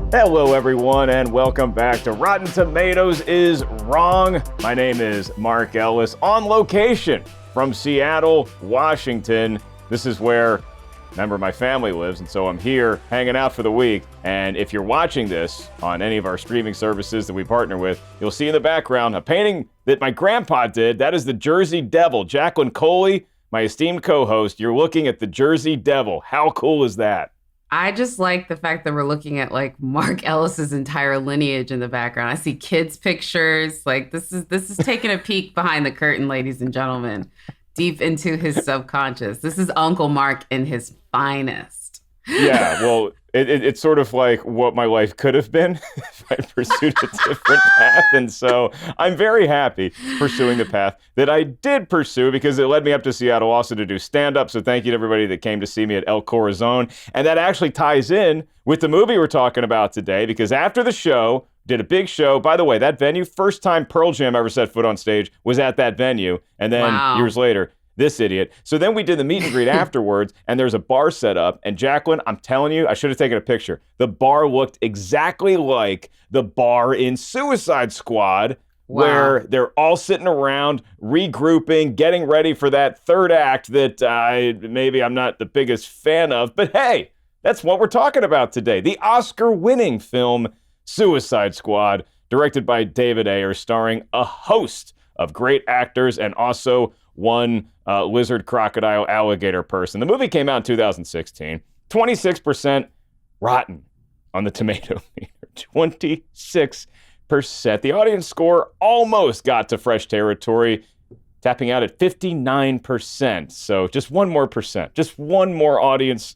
Hello, everyone, and welcome back to Rotten Tomatoes is Wrong. My name is Mark Ellis, on location from Seattle, Washington. This is where a member of my family lives, and so I'm here hanging out for the week. And if you're watching this on any of our streaming services that we partner with, you'll see in the background a painting that my grandpa did. That is the Jersey Devil. Jacqueline Coley, my esteemed co-host, you're looking at the Jersey Devil. How cool is that? I just like the fact that we're looking at like Mark Ellis's entire lineage in the background. I see kids' pictures. Like this is taking a peek behind the curtain, ladies and gentlemen, deep into his subconscious. This is Uncle Mark in his finest. Yeah, well, it's sort of like what my life could have been if I pursued a different path. And so I'm very happy pursuing the path that I did pursue because it led me up to Seattle also to do stand-up. So thank you to everybody that came to see me at El Corazon. And that actually ties in with the movie we're talking about today because after the show, did a big show. By the way, that venue, first time Pearl Jam ever set foot on stage was at that venue. And then years later, this idiot. So then we did the meet and greet afterwards, and there's a bar set up. And Jacqueline, I'm telling you, I should have taken a picture. The bar looked exactly like the bar in Suicide Squad, where they're all sitting around, regrouping, getting ready for that third act that I'm not the biggest fan of. But hey, that's what we're talking about today. The Oscar-winning film Suicide Squad, directed by David Ayer, starring a host of great actors and also one lizard, crocodile, alligator person. The movie came out in 2016. 26% rotten on the Tomatometer. 26%. The audience score almost got to fresh territory, tapping out at 59%. So just one more percent, just one more audience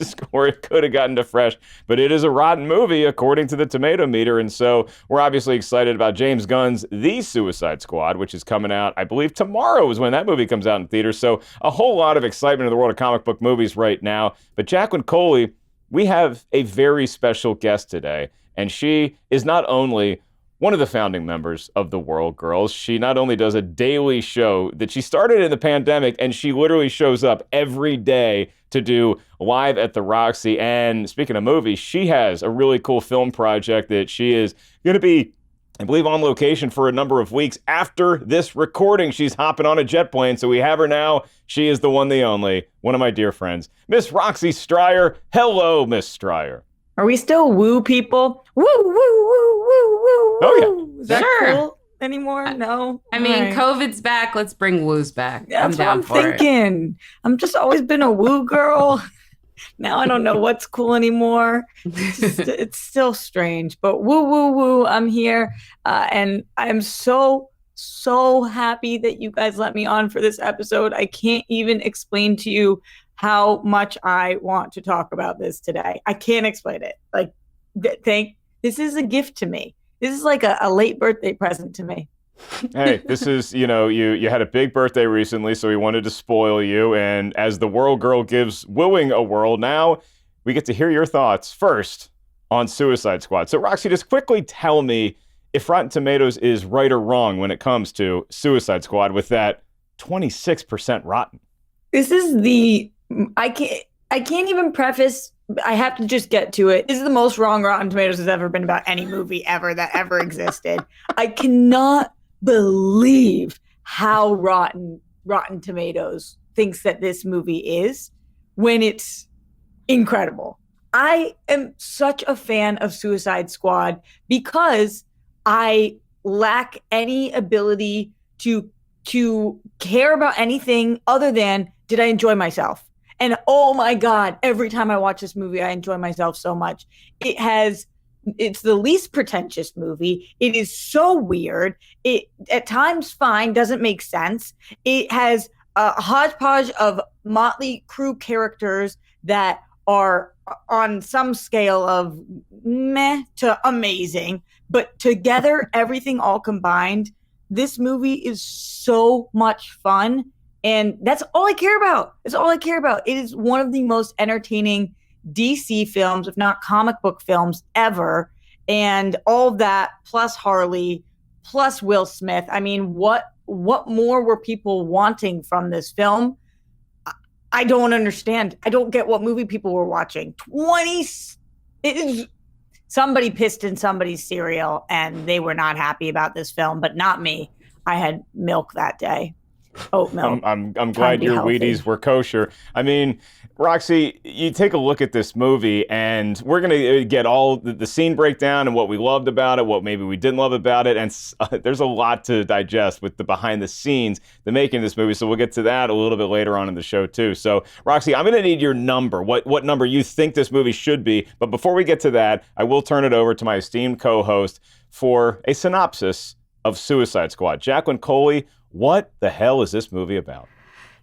score. It could have gotten to fresh, but it is a rotten movie according to the Tomatometer. And so we're obviously excited about James Gunn's The Suicide Squad, which is coming out, I believe tomorrow is when that movie comes out in theaters. So a whole lot of excitement in the world of comic book movies right now. But Jacqueline Coley, we have a very special guest today, and she is not only one of the founding members of the Whirl Girls. She not only does a daily show that she started in the pandemic, and she literally shows up every day to do live at the Roxy. And speaking of movies, she has a really cool film project that she is going to be, I believe, on location for a number of weeks. After this recording, she's hopping on a jet plane. So we have her now. She is the one, the only, one of my dear friends, Miss Roxy Striar. Hello, Miss Striar. Are we still woo people? Woo, woo, woo, woo, woo. Oh, yeah. Is that cool anymore? No. I mean, right. COVID's back. Let's bring woos back. That's what I'm thinking. I'm just always been a woo girl. Now I don't know what's cool anymore. It's still strange, but woo, woo, woo. I'm here. And I'm so happy that you guys let me on for this episode. I can't even explain to you how much I want to talk about this today. I can't explain it. Like, this is a gift to me. This is like a late birthday present to me. Hey, this is, you had a big birthday recently, so we wanted to spoil you. And as the Whirl Girl gives wooing a whirl, now we get to hear your thoughts first on Suicide Squad. So, Roxy, just quickly tell me if Rotten Tomatoes is right or wrong when it comes to Suicide Squad with that 26% rotten. This is I can't even preface. I have to just get to it. This is the most wrong Rotten Tomatoes has ever been about any movie ever that ever existed. I cannot believe how rotten Tomatoes thinks that this movie is when it's incredible. I am such a fan of Suicide Squad because I lack any ability to care about anything other than, did I enjoy myself? And oh my God, every time I watch this movie, I enjoy myself so much. It's the least pretentious movie. It is so weird. It at times fine, doesn't make sense. It has a hodgepodge of motley crew characters that are on some scale of meh to amazing, but together, everything all combined, this movie is so much fun. And that's all I care about. That's all I care about. It is one of the most entertaining DC films, if not comic book films ever. And all of that, plus Harley, plus Will Smith. I mean, what more were people wanting from this film? I don't understand. I don't get what movie people were watching. somebody pissed in somebody's cereal and they were not happy about this film, but not me. I had milk that day. Oat milk. I'm glad your Wheaties were kosher. I mean, Roxy, you take a look at this movie, and we're going to get all the scene breakdown and what we loved about it, what maybe we didn't love about it, and there's a lot to digest with the behind the scenes, the making of this movie, so we'll get to that a little bit later on in the show, too. So, Roxy, I'm going to need your number, what number you think this movie should be, but before we get to that, I will turn it over to my esteemed co-host for a synopsis of Suicide Squad. Jacqueline, Coley, what the hell is this movie about?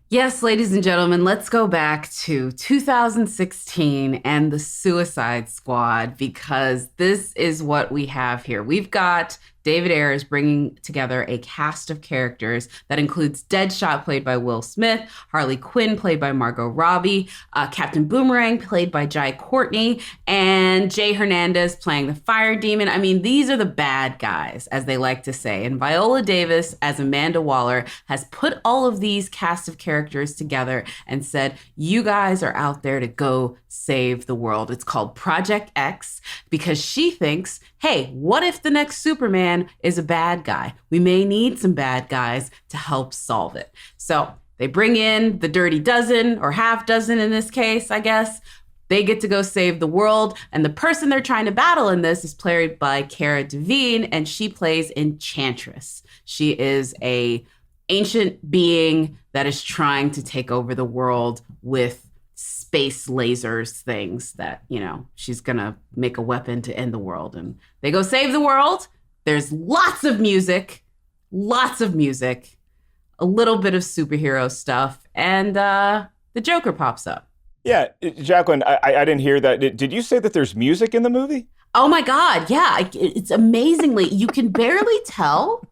Yes, ladies and gentlemen, let's go back to 2016 and the Suicide Squad, because this is what we have here. We've got David Ayer is bringing together a cast of characters that includes Deadshot, played by Will Smith, Harley Quinn, played by Margot Robbie, Captain Boomerang, played by Jai Courtney, and Jay Hernandez playing the Fire Demon. I mean, these are the bad guys, as they like to say. And Viola Davis, as Amanda Waller, has put all of these cast of characters together and said, you guys are out there to go save the world. It's called Project X because she thinks, hey, what if the next Superman is a bad guy? We may need some bad guys to help solve it. So they bring in the Dirty Dozen, or half dozen in this case, I guess. They get to go save the world. And the person they're trying to battle in this is played by Cara Delevingne, and she plays Enchantress. She is a ancient being that is trying to take over the world with space lasers things that, you know, she's gonna make a weapon to end the world. And they go save the world. There's lots of music, a little bit of superhero stuff, and the Joker pops up. Yeah, Jacqueline, I didn't hear that. Did you say that there's music in the movie? Oh my God, yeah. It's amazingly, you can barely tell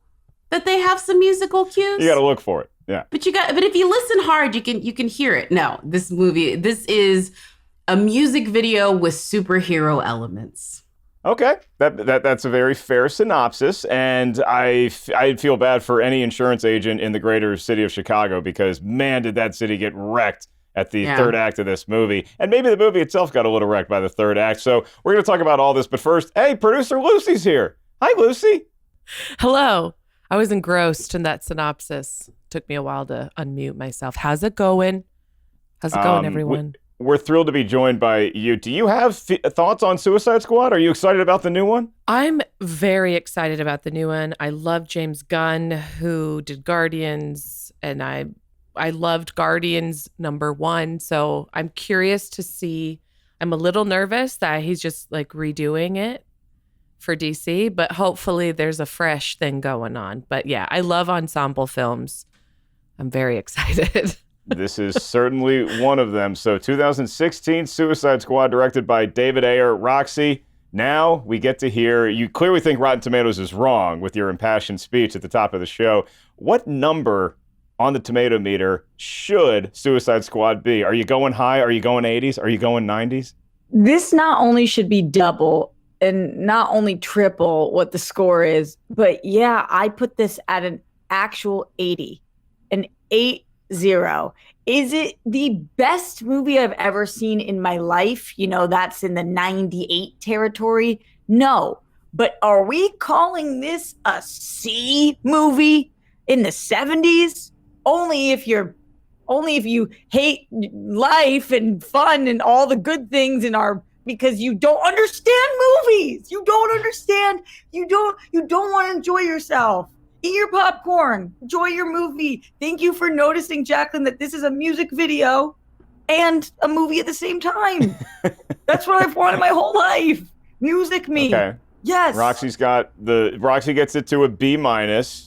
that they have some musical cues. You gotta look for it. Yeah. But if you listen hard, you can hear it. No, this is a music video with superhero elements. Okay, that's a very fair synopsis, and I feel bad for any insurance agent in the greater city of Chicago, because man, did that city get wrecked at the third act of this movie. And maybe the movie itself got a little wrecked by the third act. So we're going to talk about all this, but first, hey, producer Lucy's here. Hi, Lucy. Hello. I was engrossed in that synopsis. Took me a while to unmute myself. How's it going? Everyone? We're thrilled to be joined by you. Do you have thoughts on Suicide Squad? Are you excited about the new one? I'm very excited about the new one. I love James Gunn, who did Guardians, and I loved Guardians #1. So I'm curious to see. I'm a little nervous that he's just like redoing it for DC, but hopefully there's a fresh thing going on. But yeah, I love ensemble films. I'm very excited. This is certainly one of them. So 2016 Suicide Squad, directed by David Ayer. Roxy, now we get to hear, you clearly think Rotten Tomatoes is wrong with your impassioned speech at the top of the show. What number on the Tomatometer should Suicide Squad be? Are you going high? Are you going 80s? Are you going 90s? This not only should be double and not only triple what the score is, but yeah, I put this at an actual 80, an 80. Is it the best movie I've ever seen in my life? You know, that's in the 98 territory. No, but are we calling this a C movie in the 70s? Only if you hate life and fun and all the good things because you don't understand movies. You don't understand. You don't want to enjoy yourself. Eat your popcorn. Enjoy your movie. Thank you for noticing, Jacqueline, that this is a music video and a movie at the same time. That's what I've wanted my whole life. Music me. Okay. Yes. Roxy gets it to a B-,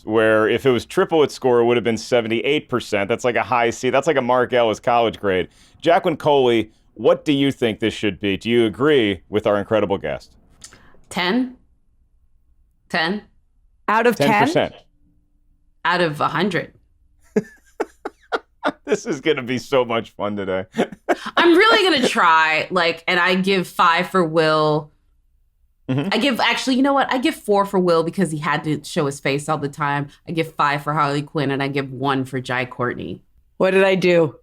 where if it was triple its score, it would have been 78%. That's like a high C. That's like a Mark Ellis college grade. Jacqueline, Coley, what do you think this should be? Do you agree with our incredible guest? 10? 10? Out of 10? 10%. Out of 100. This is going to be so much fun today. I'm really going to try, and I give 5 for Will. Mm-hmm. I give 4 for Will because he had to show his face all the time. I give 5 for Harley Quinn, and I give 1 for Jai Courtney. What did I do?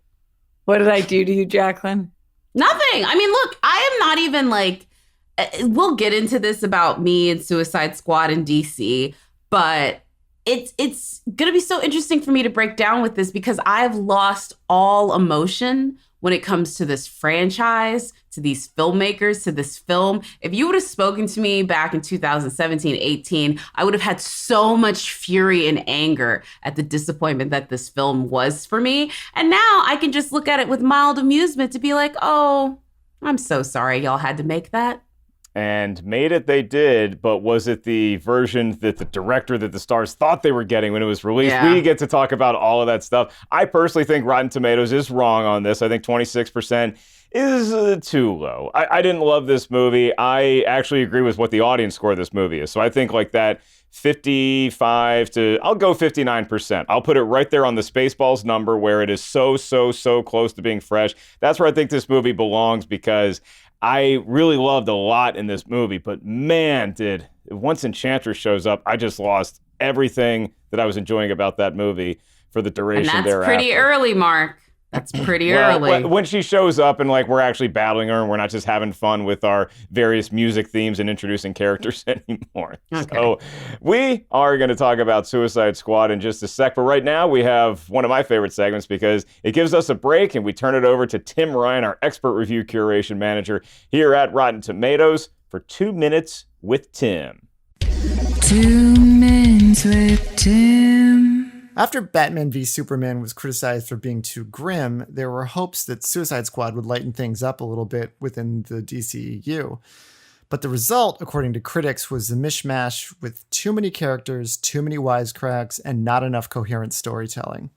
What did I do to you, Jacqueline? Nothing. I mean, look, I am not even we'll get into this about me and Suicide Squad in DC, but it's going to be so interesting for me to break down with this because I've lost all emotion when it comes to this franchise, to these filmmakers, to this film. If you would have spoken to me back in 2017, 18, I would have had so much fury and anger at the disappointment that this film was for me. And now I can just look at it with mild amusement to be like, oh, I'm so sorry y'all had to make that. And made it they did, but was it the version that the director, that the stars thought they were getting when it was released? Yeah. We get to talk about all of that stuff. I personally think Rotten Tomatoes is wrong on this. I think 26% is too low. I didn't love this movie. I actually agree with what the audience score of this movie is. So I think like that 55 to, I'll go 59%. I'll put it right there on the Spaceballs number where it is so close to being fresh. That's where I think this movie belongs because I really loved a lot in this movie, but man, once Enchantress shows up, I just lost everything that I was enjoying about that movie for the duration and that's thereafter. Pretty early, Mark. That's pretty early. When she shows up and like we're actually battling her and we're not just having fun with our various music themes and introducing characters anymore. Okay. So we are going to talk about Suicide Squad in just a sec. But right now we have one of my favorite segments because it gives us a break and we turn it over to Tim Ryan, our expert review curation manager here at Rotten Tomatoes for 2 Minutes with Tim. 2 Minutes with Tim. After Batman v Superman was criticized for being too grim, there were hopes that Suicide Squad would lighten things up a little bit within the DCEU. But the result, according to critics, was a mishmash with too many characters, too many wisecracks, and not enough coherent storytelling.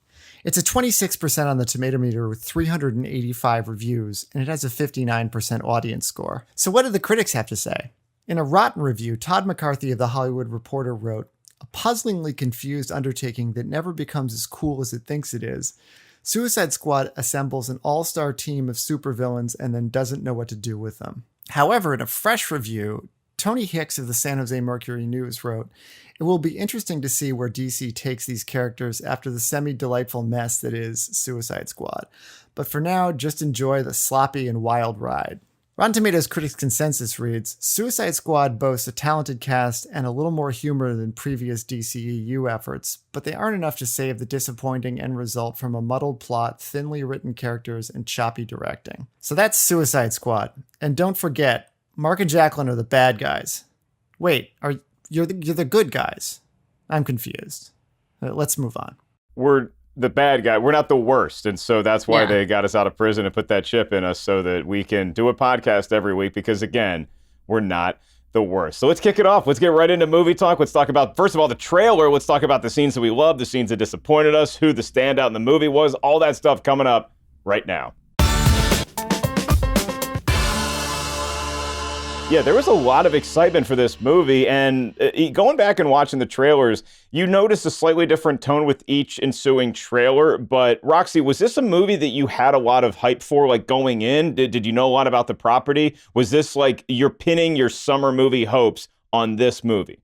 It's a 26% on the Tomatometer with 385 reviews, and it has a 59% audience score. So what did the critics have to say? In a rotten review, Todd McCarthy of The Hollywood Reporter wrote, "A puzzlingly confused undertaking that never becomes as cool as it thinks it is. Suicide Squad assembles an all-star team of supervillains and then doesn't know what to do with them." However, in a fresh review, Tony Hicks of the San Jose Mercury News wrote, "It will be interesting to see where DC takes these characters after the semi-delightful mess that is Suicide Squad. But for now, just enjoy the sloppy and wild ride." Rotten Tomatoes critics' consensus reads, "Suicide Squad boasts a talented cast and a little more humor than previous DCEU efforts, but they aren't enough to save the disappointing end result from a muddled plot, thinly written characters, and choppy directing." So that's Suicide Squad. And don't forget, Mark and Jacqueline are the bad guys. Wait, you're the good guys? I'm confused. Let's move on. We're the bad guy. We're not the worst. And so that's why Yeah. they got us out of prison and put that chip in us so that we can do a podcast every week because, again, we're not the worst. So let's kick it off. Let's get right into movie talk. Let's talk about, first of all, the trailer. Let's talk about the scenes that we loved, the scenes that disappointed us, who the standout in the movie was, all that stuff coming up right now. Yeah, there was a lot of excitement for this movie, and going back and watching the trailers, you notice a slightly different tone with each ensuing trailer. But Roxy, was this a movie that you had a lot of hype for, like going in? Did you know a lot about the property? Was this like you're pinning your summer movie hopes on this movie?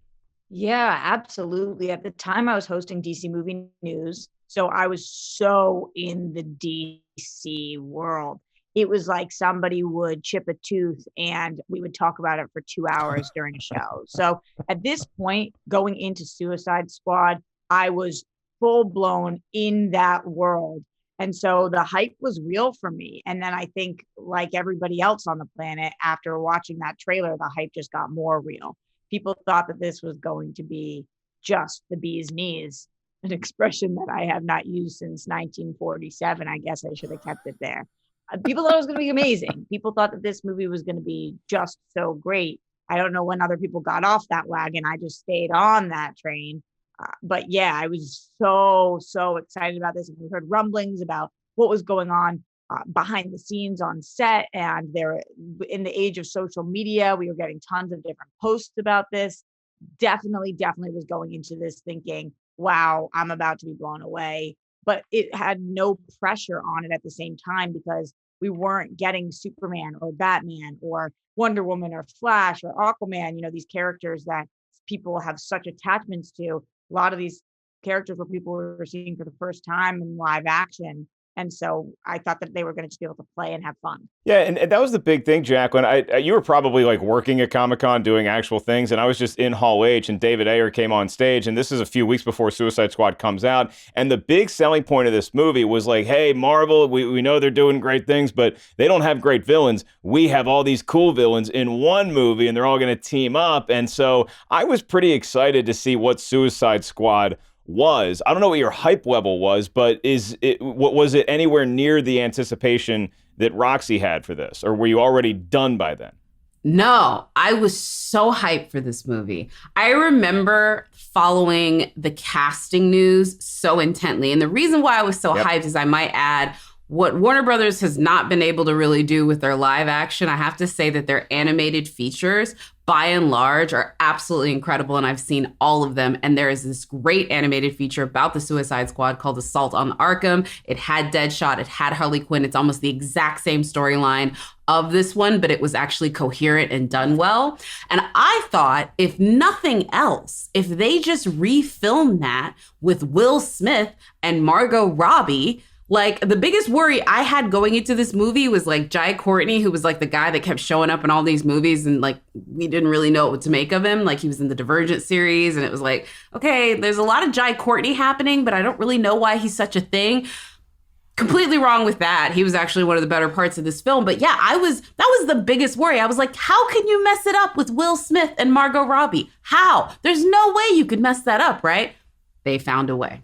Yeah, absolutely. At the time, I was hosting DC Movie News, so I was so in the DC world. It was like somebody would chip a tooth and we would talk about it for 2 hours during a show. So at this point, going into Suicide Squad, I was full blown in that world. And so the hype was real for me. And then I think, like everybody else on the planet, after watching that trailer, the hype just got more real. People thought that this was going to be just the bee's knees, an expression that I have not used since 1947. I guess I should have kept it there. People thought it was going to be amazing. People thought that this movie was going to be just so great. I don't know when other people got off that wagon. I just stayed on that train. But yeah, I was so excited about this. We heard rumblings about what was going on behind the scenes on set. And there, in the age of social media, we were getting tons of different posts about this. Definitely was going into this thinking, wow, I'm about to be blown away. But it had no pressure on it at the same time because we weren't getting Superman or Batman or Wonder Woman or Flash or Aquaman, these characters that people have such attachments to. A lot of these characters were people were seeing for the first time in live action. And so I thought that they were going to just be able to play and have fun. Yeah, and that was the big thing, Jacqueline. You were probably like working at Comic-Con doing actual things, and I was just in Hall H, and David Ayer came on stage, and this is a few weeks before Suicide Squad comes out, and the big selling point of this movie was like, hey, Marvel, we know they're doing great things, but they don't have great villains. We have all these cool villains in one movie, and they're all going to team up, and so I was pretty excited to see what Suicide Squad was. I don't know what your hype level was, but was it anywhere near the anticipation that Roxy had for this, or were you already done by then? No, I was so hyped for this movie. I remember following the casting news so intently. And the reason why I was so hyped is, I might add, what Warner Brothers has not been able to really do with their live action. I have to say that their animated features, by and large, are absolutely incredible. And I've seen all of them. And there is this great animated feature about the Suicide Squad called Assault on Arkham. It had Deadshot. It had Harley Quinn. It's almost the exact same storyline of this one, but it was actually coherent and done well. And I thought, if nothing else, if they just refilmed that with Will Smith and Margot Robbie, like, the biggest worry I had going into this movie was like Jai Courtney, who was like the guy that kept showing up in all these movies, and like we didn't really know what to make of him. Like, he was in the Divergent series, and it was like, okay, there's a lot of Jai Courtney happening, but I don't really know why he's such a thing. Completely wrong with that. He was actually one of the better parts of this film. But yeah, that was the biggest worry. I was like, how can you mess it up with Will Smith and Margot Robbie? How? There's no way you could mess that up, right? They found a way.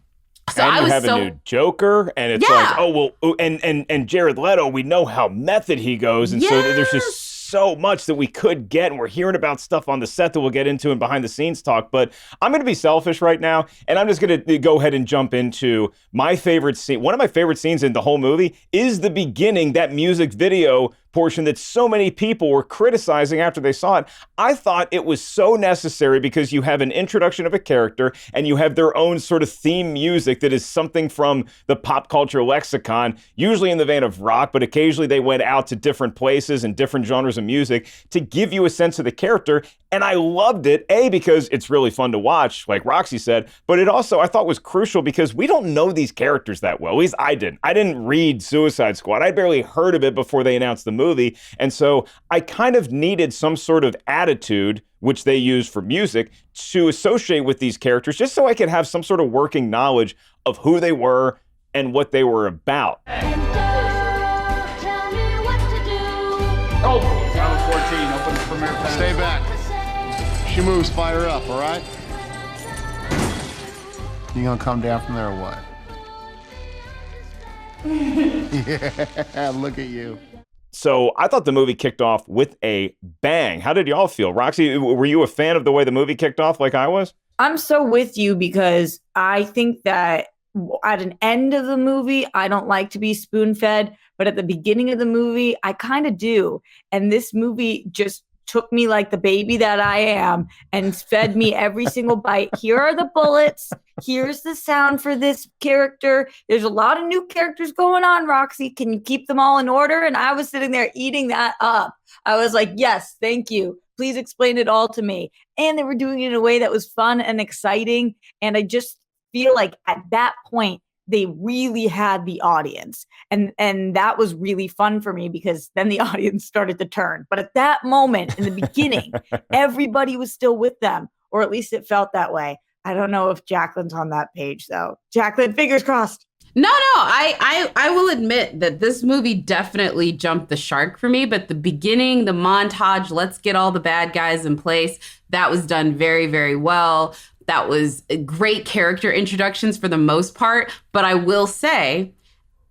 So and you have a new Joker, and it's like, oh, well, and Jared Leto, we know how method he goes, and so there's just so much that we could get, and we're hearing about stuff on the set that we'll get into in behind the scenes talk. But I'm going to be selfish right now, and I'm just going to go ahead and jump into my favorite scene. One of my favorite scenes in the whole movie is the beginning, that music video portion that so many people were criticizing after they saw it. I thought it was so necessary because you have an introduction of a character and you have their own sort of theme music that is something from the pop culture lexicon, usually in the vein of rock, but occasionally they went out to different places and different genres of music to give you a sense of the character. And I loved it, A, because it's really fun to watch, like Roxy said, but it also, I thought, was crucial because we don't know these characters that well. At least I didn't. I didn't read Suicide Squad. I barely heard of it before they announced the movie. And so I kind of needed some sort of attitude, which they use for music, to associate with these characters, just so I could have some sort of working knowledge of who they were and what they were about. Oh, round 14, open the premiere pass. Stay back. She moves, fire up, all right? You gonna come down from there or what? Yeah, look at you. So I thought the movie kicked off with a bang. How did y'all feel? Roxy, were you a fan of the way the movie kicked off like I was? I'm so with you because I think that at an end of the movie, I don't like to be spoon-fed, but at the beginning of the movie, I kind of do. And this movie just took me like the baby that I am and fed me every single bite. Here are the bullets. Here's the sound for this character. There's a lot of new characters going on, Roxy. Can you keep them all in order? And I was sitting there eating that up. I was like, yes, thank you. Please explain it all to me. And they were doing it in a way that was fun and exciting. And I just feel like at that point, they really had the audience. And that was really fun for me because then the audience started to turn. But at that moment in the beginning, everybody was still with them, or at least it felt that way. I don't know if Jacqueline's on that page, though. Jacqueline, fingers crossed. No, I will admit that this movie definitely jumped the shark for me, but the beginning, the montage, let's get all the bad guys in place, that was done very, very well. That was great character introductions for the most part, but I will say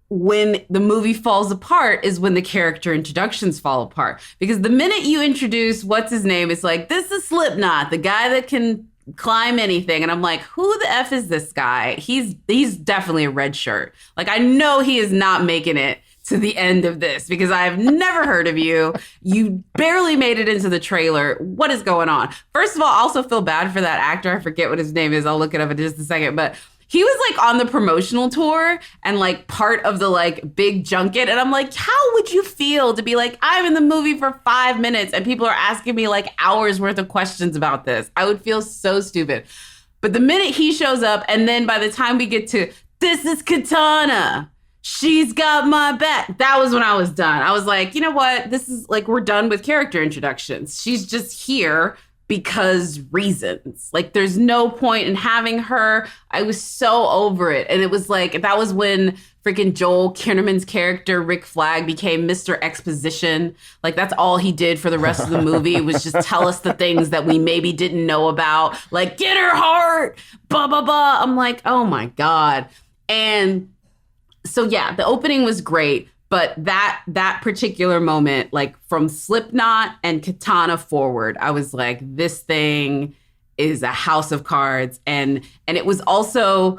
when the movie falls apart is when the character introductions fall apart. Because the minute you introduce, what's his name, it's like, this is Slipknot, the guy that can climb anything. And I'm like, who the F is this guy? He's definitely a red shirt. Like, I know he is not making it to the end of this because I've never heard of you. You barely made it into the trailer. What is going on? First of all, I also feel bad for that actor. I forget what his name is. I'll look it up in just a second. But he was like on the promotional tour and like part of the like big junket. And I'm like, how would you feel to be like, I'm in the movie for 5 minutes and people are asking me like hours worth of questions about this? I would feel so stupid. But the minute he shows up and then by the time we get to, this is Katana, she's got my back. That was when I was done. I was like, you know what? This is like, we're done with character introductions. She's just here because reasons. Like, there's no point in having her. I was so over it. And it was like, that was when freaking Joel Kinnaman's character, Rick Flag, became Mr. Exposition. Like, that's all he did for the rest of the movie was just tell us the things that we maybe didn't know about. Like, get her heart, blah, blah, blah. I'm like, oh my God. And so, yeah, the opening was great. But that particular moment, like from Slipknot and Katana forward, I was like, this thing is a house of cards. And it was also,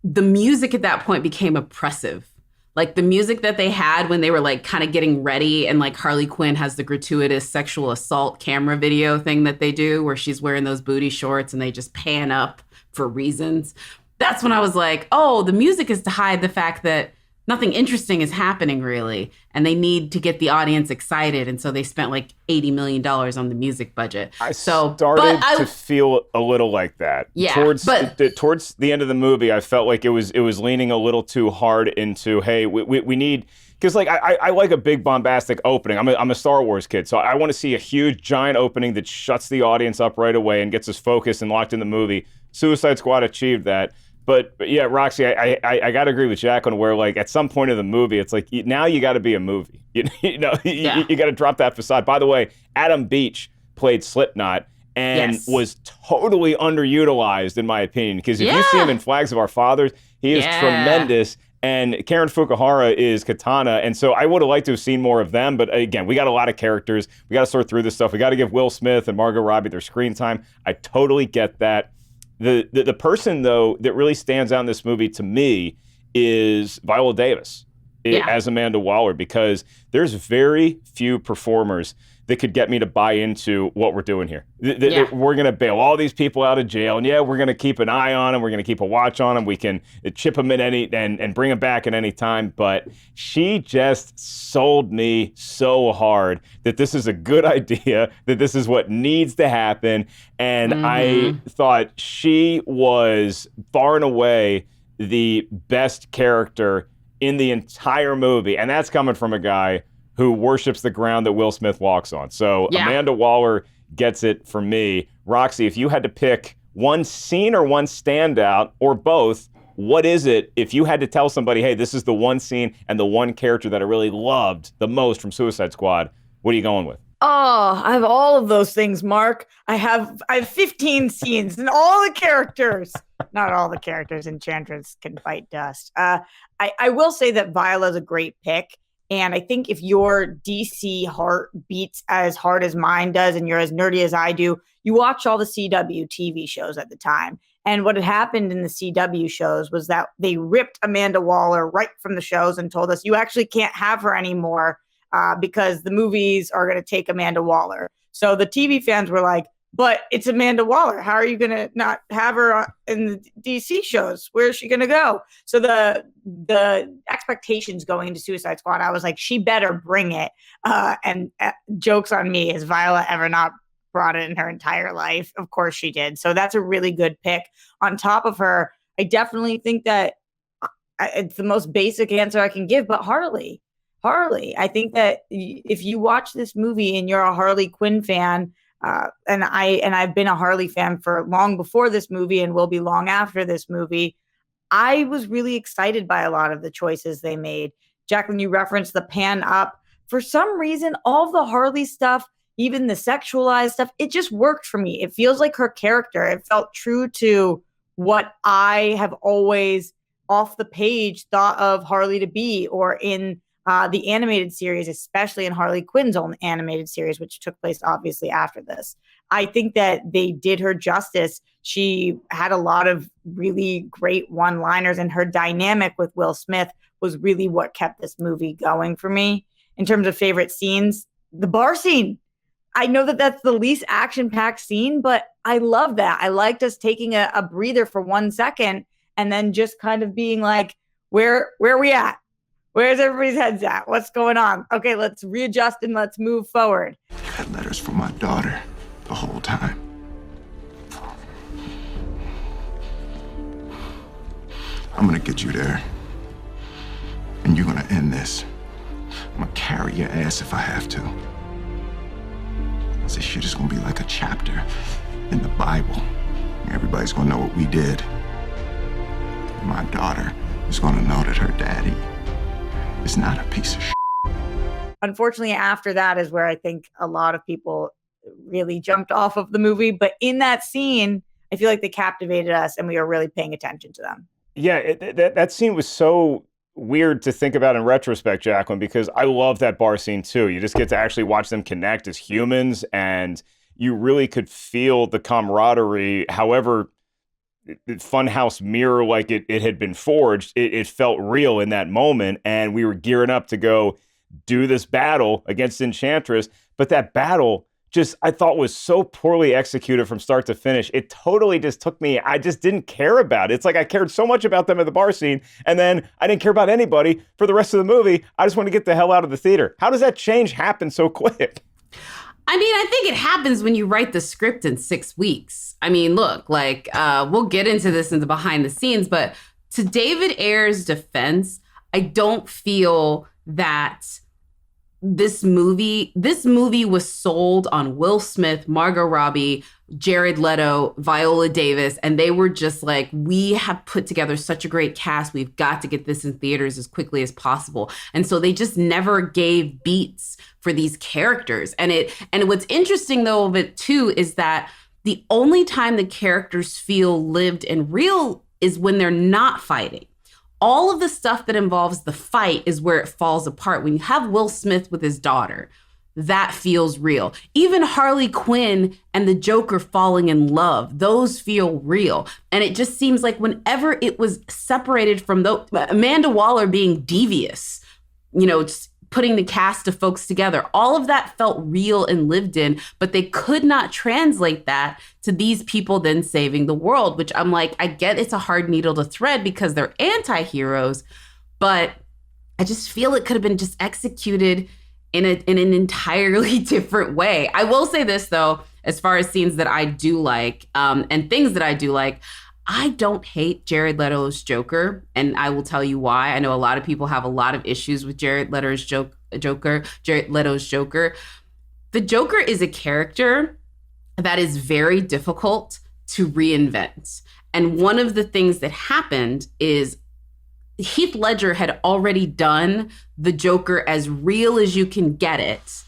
the music at that point became oppressive. Like the music that they had when they were like kind of getting ready, and like Harley Quinn has the gratuitous sexual assault camera video thing that they do where she's wearing those booty shorts and they just pan up for reasons. That's when I was like, oh, the music is to hide the fact that nothing interesting is happening really, and they need to get the audience excited, and so they spent like $80 million on the music budget. I started to feel a little like that. Yeah, towards the end of the movie, I felt like it was leaning a little too hard into, hey, we need, because like I like a big bombastic opening. I'm a Star Wars kid, so I want to see a huge giant opening that shuts the audience up right away and gets us focused and locked in the movie. Suicide Squad achieved that. But yeah, Roxy, I got to agree with Jacqueline where like at some point in the movie, it's like now you got to be a movie. You got to drop that facade. By the way, Adam Beach played Slipknot and was totally underutilized in my opinion. Because if you see him in Flags of Our Fathers, he is tremendous. And Karen Fukuhara is Katana. And so I would have liked to have seen more of them. But again, we got a lot of characters. We got to sort through this stuff. We got to give Will Smith and Margot Robbie their screen time. I totally get that. The person, though, that really stands out in this movie to me is Viola Davis as Amanda Waller, because there's very few performers that could get me to buy into what we're doing here. We're going to bail all these people out of jail, and we're going to keep an eye on them. We're going to keep a watch on them. We can chip them in and bring them back at any time. But she just sold me so hard that this is a good idea, that this is what needs to happen. And I thought she was far and away the best character in the entire movie. And that's coming from a guy who worships the ground that Will Smith walks on. So Amanda Waller gets it for me. Roxy, if you had to pick one scene or one standout or both, what is it if you had to tell somebody, hey, this is the one scene and the one character that I really loved the most from Suicide Squad? What are you going with? Oh, I have all of those things, Mark. I have 15 scenes and all the characters. Not all the characters. Enchantress can bite dust. I will say that Viola's a great pick. And I think if your DC heart beats as hard as mine does and you're as nerdy as I do, you watch all the CW TV shows at the time. And what had happened in the CW shows was that they ripped Amanda Waller right from the shows and told us you actually can't have her anymore because the movies are going to take Amanda Waller. So the TV fans were like, but it's Amanda Waller. How are you going to not have her in the DC shows? Where is she going to go? So the expectations going into Suicide Squad, I was like, she better bring it. And jokes on me. Has Viola ever not brought it in her entire life? Of course she did. So that's a really good pick. On top of her, I definitely think that it's the most basic answer I can give, but Harley. I think that if you watch this movie and you're a Harley Quinn fan, and I've been a Harley fan for long before this movie and will be long after this movie, I was really excited by a lot of the choices they made. Jacqueline, you referenced the pan up. For some reason, all the Harley stuff, even the sexualized stuff, it just worked for me. It feels like her character. It felt true to what I have always off the page thought of Harley to be, or in the animated series, especially in Harley Quinn's own animated series, which took place obviously after this. I think that they did her justice. She had a lot of really great one-liners, and her dynamic with Will Smith was really what kept this movie going for me. In terms of favorite scenes, the bar scene. I know that that's the least action-packed scene, but I love that. I liked us taking a breather for 1 second and then just kind of being like, where are we at? Where's everybody's heads at? What's going on? Okay, let's readjust and let's move forward. You had letters from my daughter the whole time. I'm gonna get you there. And you're gonna end this. I'm gonna carry your ass if I have to. This shit is gonna be like a chapter in the Bible. Everybody's gonna know what we did. My daughter is gonna know that her daddy is not a piece of shit. Unfortunately, after that is where I think a lot of people really jumped off of the movie. But in that scene, I feel like they captivated us and we were really paying attention to them. Yeah, that scene was so weird to think about in retrospect, Jacqueline, because I love that bar scene too. You just get to actually watch them connect as humans, and you really could feel the camaraderie. However, Funhouse mirror like it had been forged, it felt real in that moment, and we were gearing up to go do this battle against Enchantress. But that battle I thought was so poorly executed from start to finish. It totally just took me, I just didn't care about it. It's like I cared so much about them at the bar scene, and then I didn't care about anybody for the rest of the movie. I just want to get the hell out of the theater. How does that change happen so quick? I mean, I think it happens when you write the script in 6 weeks. I mean, look, like, we'll get into this in the behind the scenes, but to David Ayer's defense, I don't feel that this movie was sold on Will Smith, Margot Robbie, Jared Leto, Viola Davis, and they were just like, we have put together such a great cast. We've got to get this in theaters as quickly as possible. And so they just never gave beats for these characters. And what's interesting though of it too is that the only time the characters feel lived and real is when they're not fighting. All of the stuff that involves the fight is where it falls apart. When you have Will Smith with his daughter, that feels real. Even Harley Quinn and the Joker falling in love, those feel real. And it just seems like whenever it was separated from Amanda Waller being devious, just putting the cast of folks together, all of that felt real and lived in, but they could not translate that to these people then saving the world, which I'm like, I get it's a hard needle to thread because they're anti-heroes, but I just feel it could have been just executed in an entirely different way. I will say this though, as far as scenes that I do like, and things that I do like, I don't hate Jared Leto's Joker, and I will tell you why. I know a lot of people have a lot of issues with Jared Leto's Joker. The Joker is a character that is very difficult to reinvent. And one of the things that happened is Heath Ledger had already done the Joker as real as you can get it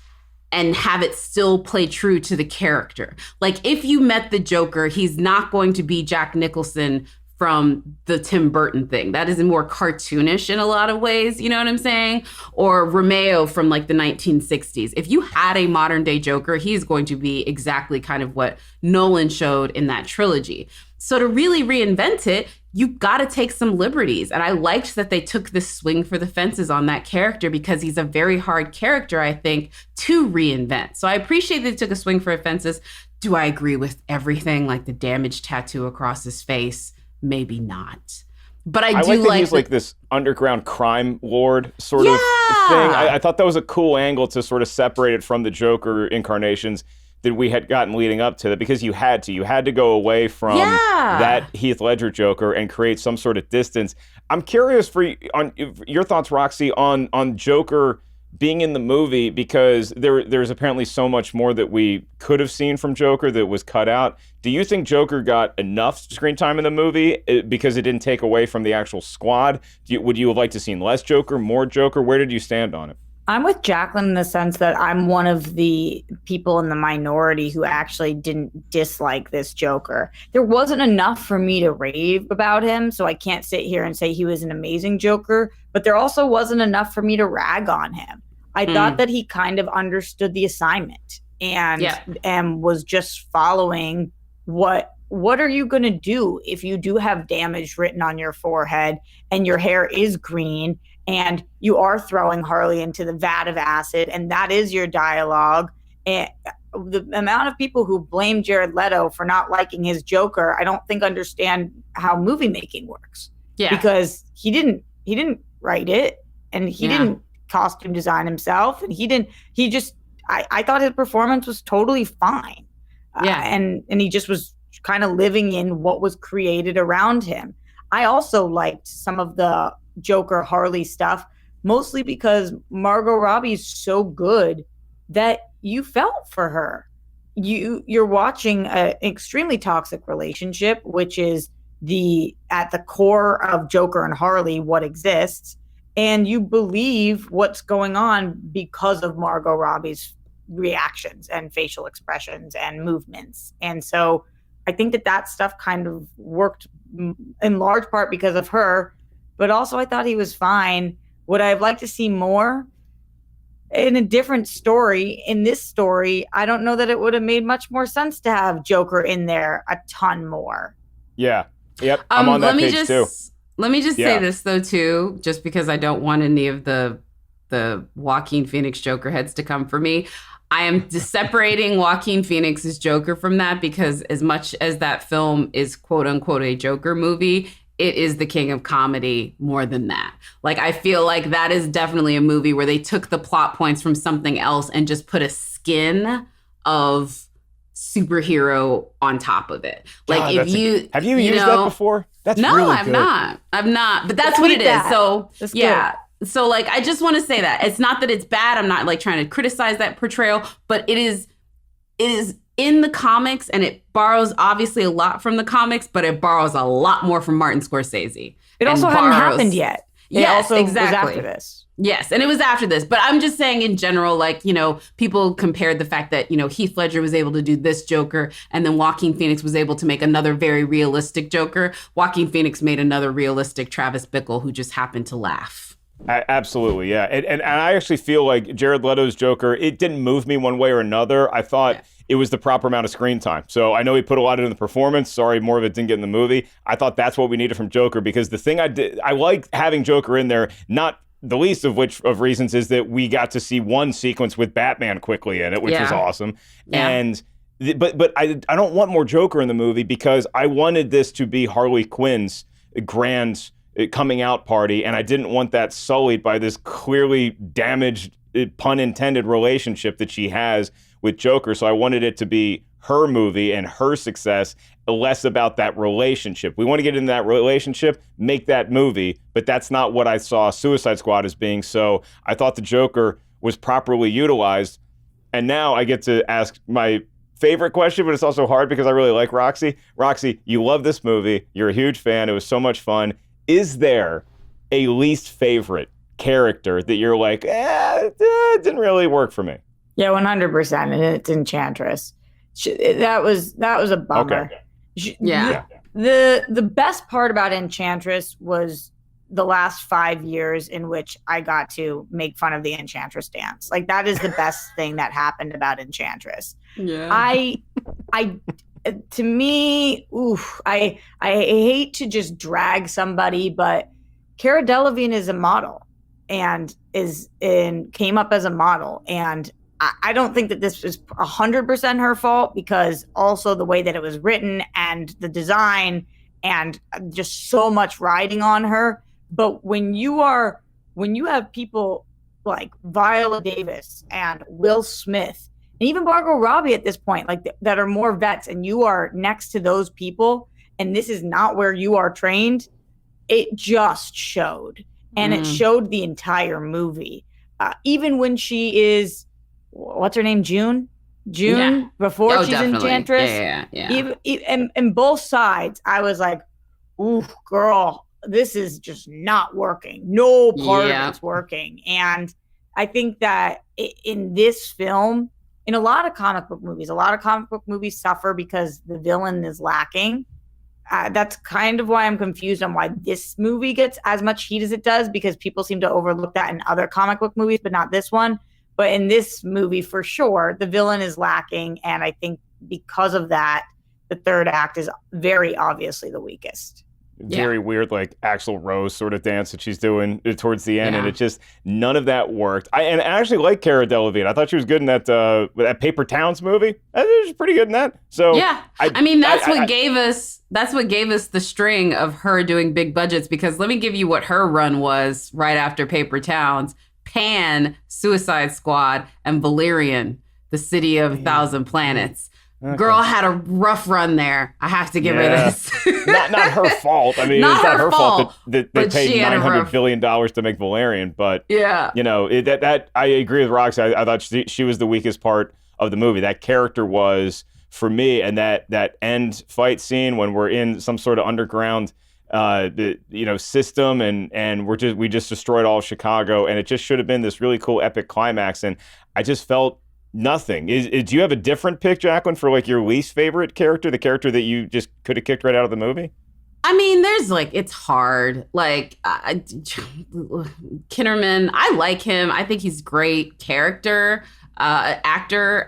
and have it still play true to the character. Like, if you met the Joker, he's not going to be Jack Nicholson from the Tim Burton thing. That is more cartoonish in a lot of ways, you know what I'm saying? Or Romeo from like the 1960s. If you had a modern day Joker, he's going to be exactly kind of what Nolan showed in that trilogy. So to really reinvent it, you got to take some liberties. And I liked that they took this swing for the fences on that character because he's a very hard character, I think, to reinvent. So I appreciate they took a swing for the fences. Do I agree with everything, like the damaged tattoo across his face? Maybe not. But I do like that he's like this underground crime lord sort of thing. I thought that was a cool angle to sort of separate it from the Joker incarnations that we had gotten leading up to that, because you had to go away from that Heath Ledger Joker and create some sort of distance. I'm curious on your thoughts, Roxy, on Joker being in the movie, because there's apparently so much more that we could have seen from Joker that was cut out. Do you think Joker got enough screen time in the movie because it didn't take away from the actual squad? Would you have liked to seen less Joker, more Joker? Where did you stand on it? I'm with Jacqueline in the sense that I'm one of the people in the minority who actually didn't dislike this Joker. There wasn't enough for me to rave about him, so I can't sit here and say he was an amazing Joker, but there also wasn't enough for me to rag on him. I thought that he kind of understood the assignment and was just following what are you going to do if you do have damage written on your forehead and your hair is green and you are throwing Harley into the vat of acid, and that is your dialogue. And the amount of people who blame Jared Leto for not liking his Joker, I don't think understand how movie making works. Yeah. Because he didn't write it, and he didn't costume design himself, and I thought his performance was totally fine. And he just was kind of living in what was created around him. I also liked some of the Joker Harley stuff mostly because Margot Robbie's so good that you felt for her. You're watching an extremely toxic relationship, which is at the core of Joker and Harley, what exists, and you believe what's going on because of Margot Robbie's reactions and facial expressions and movements. And so I think that stuff kind of worked in large part because of her, but also I thought he was fine. Would I have liked to see more? In a different story, in this story, I don't know that it would have made much more sense to have Joker in there a ton more. Yeah. Yep. I'm on that page too. Let me just say this though too, just because I don't want any of the Joaquin Phoenix Joker heads to come for me. I am separating Joaquin Phoenix's Joker from that, because as much as that film is quote unquote a Joker movie, it is the king of comedy more than that. Like, I feel like that is definitely a movie where they took the plot points from something else and just put a skin of superhero on top of it. Like, God, if you have you used that before? That's no, really I've good. not. I've not. But that's what it is. So That's yeah. good. So like, I just want to say that it's not that it's bad. I'm not like trying to criticize that portrayal, but it is in the comics, and it borrows obviously a lot from the comics, but it borrows a lot more from Martin Scorsese. It also hadn't happened yet. It also exactly. was after this. Yes, and it was after this. But I'm just saying in general, like, you know, people compared the fact that, you know, Heath Ledger was able to do this Joker, and then Joaquin Phoenix was able to make another very realistic Joker. Joaquin Phoenix made another realistic Travis Bickle who just happened to laugh. Absolutely, yeah. And I actually feel like Jared Leto's Joker, it didn't move me one way or another. I thought it was the proper amount of screen time. So I know he put a lot into the performance. Sorry, more of it didn't get in the movie. I thought that's what we needed from Joker, because the thing I like having Joker in there, not the least of which of reasons is that we got to see one sequence with Batman quickly in it, which was awesome. Yeah. And but I don't want more Joker in the movie, because I wanted this to be Harley Quinn's grand coming out party, and I didn't want that sullied by this clearly damaged, pun intended, relationship that she has with Joker. So I wanted it to be her movie and her success, less about that relationship. We want to get into that relationship, make that movie, but that's not what I saw Suicide Squad as being. So I thought the Joker was properly utilized. And now I get to ask my favorite question, but it's also hard because I really like Roxy. Roxy, you love this movie. You're a huge fan. It was so much fun. Is there a least favorite character that you're like, it didn't really work for me? Yeah, 100%. And it's Enchantress. That was a bummer. Okay. Yeah. The best part about Enchantress was the last 5 years in which I got to make fun of the Enchantress dance. Like, that is the best thing that happened about Enchantress. Yeah. I to me, I hate to just drag somebody, but Cara Delevingne is a model and came up as a model. And I don't think that this was 100% her fault, because also the way that it was written and the design and just so much riding on her. But when you have people like Viola Davis and Will Smith and even Margot Robbie at this point, like that are more vets, and you are next to those people, and this is not where you are trained, it just showed. And it showed the entire movie. Even when she is, what's her name? June, before she's definitely. Enchantress. Yeah. And both sides, I was like, ooh, girl, this is just not working. No part of it's working. And I think that in this film, in a lot of comic book movies suffer because the villain is lacking. That's kind of why I'm confused on why this movie gets as much heat as it does, because people seem to overlook that in other comic book movies, but not this one. But in this movie, for sure, the villain is lacking. And I think because of that, the third act is very obviously the weakest. Very weird, like Axl Rose sort of dance that she's doing towards the end, and it just, none of that worked. I actually like Cara Delevingne. I thought she was good in that Paper Towns movie. She was pretty good in that. So yeah, I mean that's what gave us the string of her doing big budgets. Because let me give you what her run was right after Paper Towns: Pan, Suicide Squad, and Valerian, the City of a Thousand Planets. Girl had a rough run there. I have to give her this. not her fault. I mean, it's not her fault that they paid $900 billion to make Valerian. But you know, that I agree with Roxy. I thought she was the weakest part of the movie. That character was for me, and that end fight scene when we're in some sort of underground system and we just destroyed all of Chicago, and it just should have been this really cool epic climax, and I just felt nothing. Do you have a different pick, Jacqueline, for like your least favorite character, the character that you just could have kicked right out of the movie? I mean, there's it's hard. Kinnaman, I like him. I think he's great character, actor.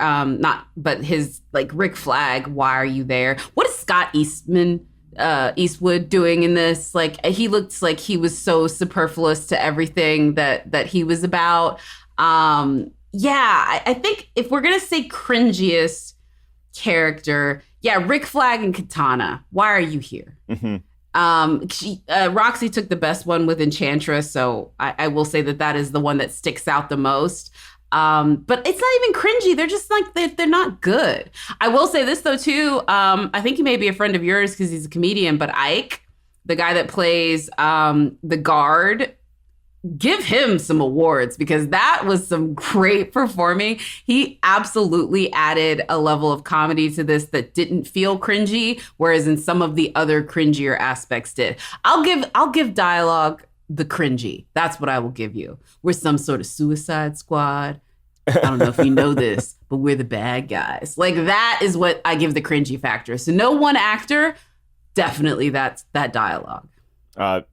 But his Rick Flag. Why are you there? What is Scott Eastwood doing in this? He looked like he was so superfluous to everything that he was about. I think if we're gonna say cringiest character, Rick Flag and Katana. Why are you here? Mm-hmm. Roxy took the best one with Enchantress, so I will say that is the one that sticks out the most. But it's not even cringy. They're just they're not good. I will say this though too. I think he may be a friend of yours because he's a comedian, but Ike, the guy that plays the guard, give him some awards because that was some great performing. He absolutely added a level of comedy to this that didn't feel cringy, whereas in some of the other cringier aspects did. I'll give dialogue the cringy. That's what I will give you. We're some sort of Suicide Squad. I don't know if you know this, but we're the bad guys. That is what I give the cringy factor. So no one actor, definitely that's that dialogue.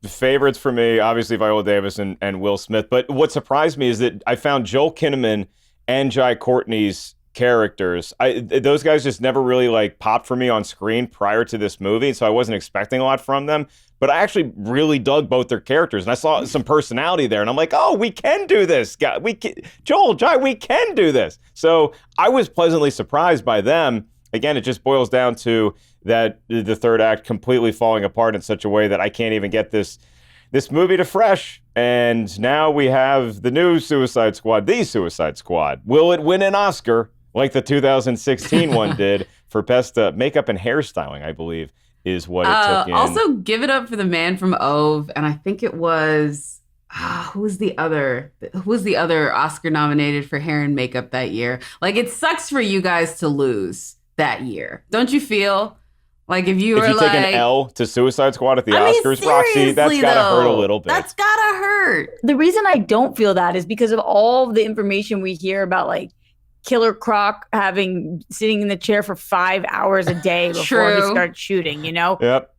Favorites for me, obviously Viola Davis and Will Smith. But what surprised me is that I found Joel Kinnaman and Jai Courtney's characters. Those guys just never really popped for me on screen prior to this movie, so I wasn't expecting a lot from them. But I actually really dug both their characters, and I saw some personality there, and I'm like, oh, we can do this. Joel, Jai, we can do this. So I was pleasantly surprised by them. Again, it just boils down to that the third act completely falling apart in such a way that I can't even get this movie to fresh. And now we have the new Suicide Squad, the Suicide Squad. Will it win an Oscar like the 2016 one did for best makeup and hairstyling, I believe, is what it took in. Also, give it up for the man from Ove, and I think it was who was the other Oscar nominated for hair and makeup that year? It sucks for you guys to lose that year, don't you feel? If you take an L to Suicide Squad at the Oscars, Roxy, that's gotta hurt a little bit. That's gotta hurt. The reason I don't feel that is because of all the information we hear about Killer Croc sitting in the chair for 5 hours a day before he starts shooting, Yep.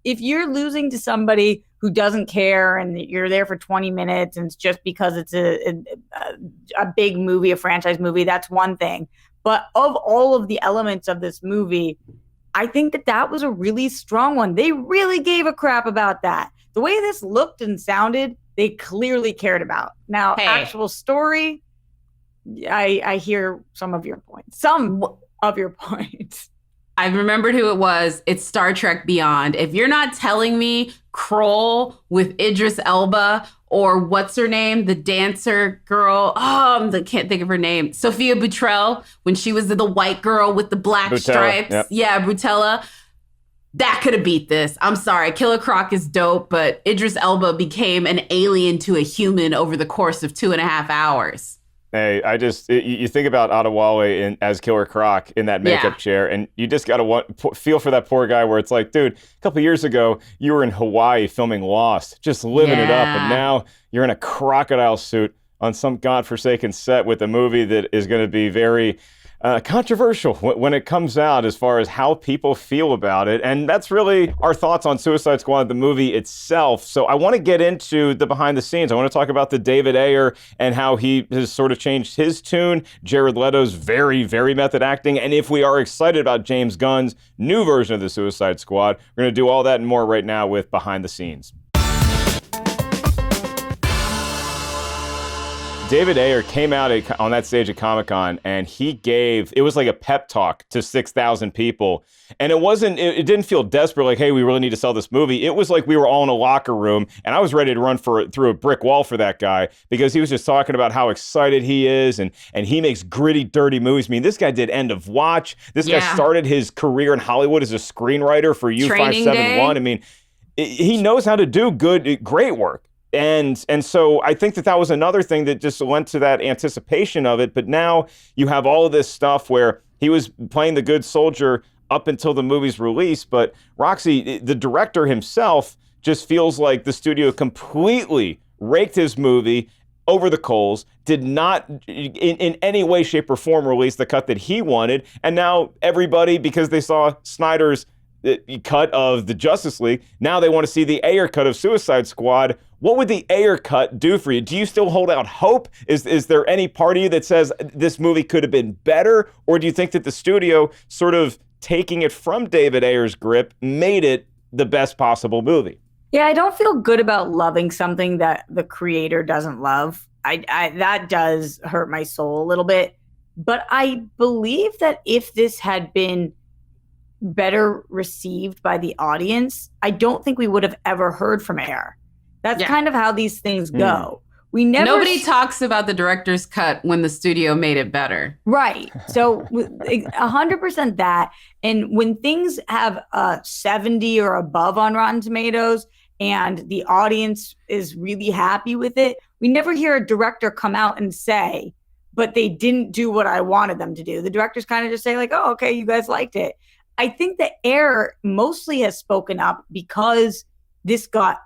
If you're losing to somebody who doesn't care and you're there for 20 minutes and it's just because it's a big movie, a franchise movie, that's one thing. But of all of the elements of this movie, I think that was a really strong one. They really gave a crap about that. The way this looked and sounded, they clearly cared about. Now, actual story, I hear some of your points. I remembered who it was. It's Star Trek Beyond. If you're not telling me Kroll with Idris Elba or what's her name, the dancer girl, I can't think of her name, Sophia Buttrell, when she was the white girl with the black stripes. Yep. Yeah, Brutella. That could have beat this. I'm sorry. Killer Croc is dope, but Idris Elba became an alien to a human over the course of 2.5 hours. Hey, you think about Adewale as Killer Croc in that makeup chair, and you just got to feel for that poor guy where it's dude, a couple years ago, you were in Hawaii filming Lost, just living it up, and now you're in a crocodile suit on some godforsaken set with a movie that is going to be very controversial when it comes out as far as how people feel about it. And that's really our thoughts on Suicide Squad, the movie itself. So I want to get into the behind the scenes. I want to talk about the David Ayer and how he has sort of changed his tune, Jared Leto's very, very method acting, and if we are excited about James Gunn's new version of the Suicide Squad. We're going to do all that and more right now with Behind the Scenes. David Ayer came out on that stage at Comic-Con, and it was like a pep talk to 6,000 people. And it didn't feel desperate, like, hey, we really need to sell this movie. It was like we were all in a locker room, and I was ready to run through a brick wall for that guy, because he was just talking about how excited he is, and he makes gritty, dirty movies. I mean, this guy did End of Watch. This guy started his career in Hollywood as a screenwriter for U571. I mean, he knows how to do great work. And so I think that was another thing that just lent to that anticipation of it. But now you have all of this stuff where he was playing the good soldier up until the movie's release. But Roxy, the director himself, just feels like the studio completely raked his movie over the coals, did not in any way, shape, or form release the cut that he wanted. And now everybody, because they saw Snyder's cut of the Justice League, now they want to see the Ayer cut of Suicide Squad. What would the Ayer cut do for you? Do you still hold out hope? Is there any part of you that says this movie could have been better? Or do you think that the studio, sort of taking it from David Ayer's grip, made it the best possible movie? Yeah, I don't feel good about loving something that the creator doesn't love. I that does hurt my soul a little bit. But I believe that if this had been better received by the audience, I don't think we would have ever heard from Ayer. That's kind of how these things go. Nobody talks about the director's cut when the studio made it better. Right. So 100% that. And when things have 70 or above on Rotten Tomatoes and the audience is really happy with it, we never hear a director come out and say, but they didn't do what I wanted them to do. The directors kind of just say like, oh, okay, you guys liked it. I think that Ayer mostly has spoken up because this got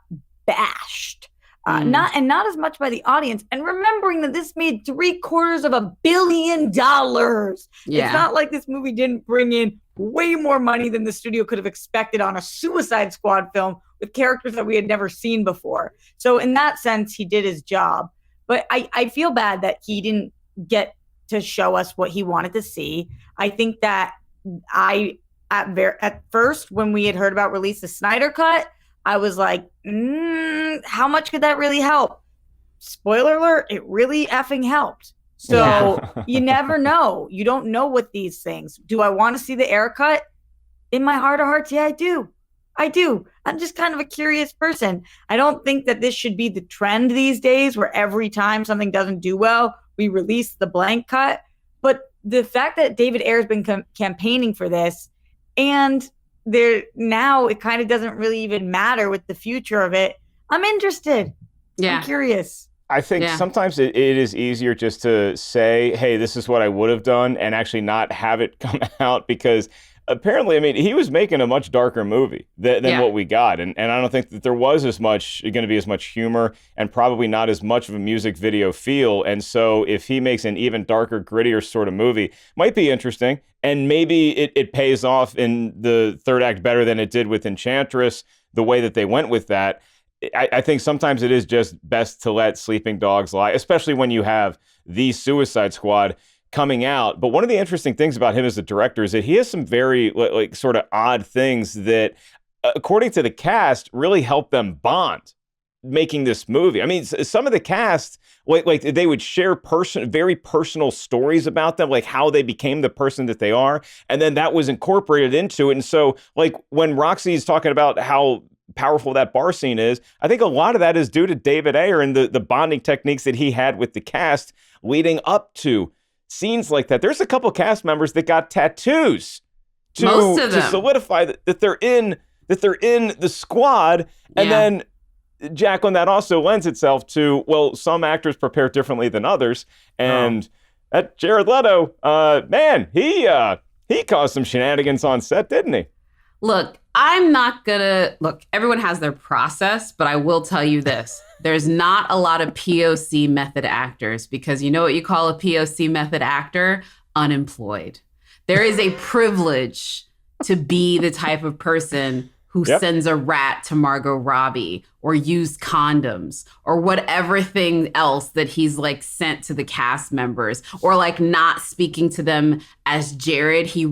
bashed. Not as much by the audience. And remembering that this made $750 million. It's not like this movie didn't bring in way more money than the studio could have expected on a Suicide Squad film with characters that we had never seen before. So in that sense, he did his job. But I feel bad that he didn't get to show us what he wanted to see. I think that at first, when we had heard about release the Snyder Cut, I was like, how much could that really help? Spoiler alert, it really effing helped. So you never know. You don't know what these things. Do I want to see the Ayer cut? In my heart of hearts, yeah, I do. I'm just kind of a curious person. I don't think that this should be the trend these days where every time something doesn't do well, we release the blank cut. But the fact that David Ayer has been campaigning for this, and now it kind of doesn't really even matter with the future of it. I'm interested. I'm curious. I think sometimes it is easier just to say, hey, this is what I would have done, and actually not have it come out, because apparently, I mean, he was making a much darker movie than what we got. And I don't think that there was going to be as much humor, and probably not as much of a music video feel. And so if he makes an even darker, grittier sort of movie, might be interesting. And maybe it pays off in the third act better than it did with Enchantress, the way that they went with that. I think sometimes it is just best to let sleeping dogs lie, especially when you have the Suicide Squad coming out. But one of the interesting things about him as a director is that he has some very like sort of odd things that, according to the cast, really help them bond making this movie. I mean, some of the cast, like they would share very personal stories about them, like how they became the person that they are. And then that was incorporated into it. And so like when Roxy is talking about how powerful that bar scene is, I think a lot of that is due to David Ayer and the bonding techniques that he had with the cast leading up to scenes like that. There's a couple cast members that got tattoos to solidify that they're in the squad. And then, Jacqueline, that also lends itself to, well, some actors prepare differently than others. And that Jared Leto, man, he caused some shenanigans on set, didn't he? Look, everyone has their process, but I will tell you this. There's not a lot of POC method actors, because you know what you call a POC method actor? Unemployed. There is a privilege to be the type of person who sends a rat to Margot Robbie, or used condoms, or whatever thing else that he's like sent to the cast members, or like not speaking to them as Jared. He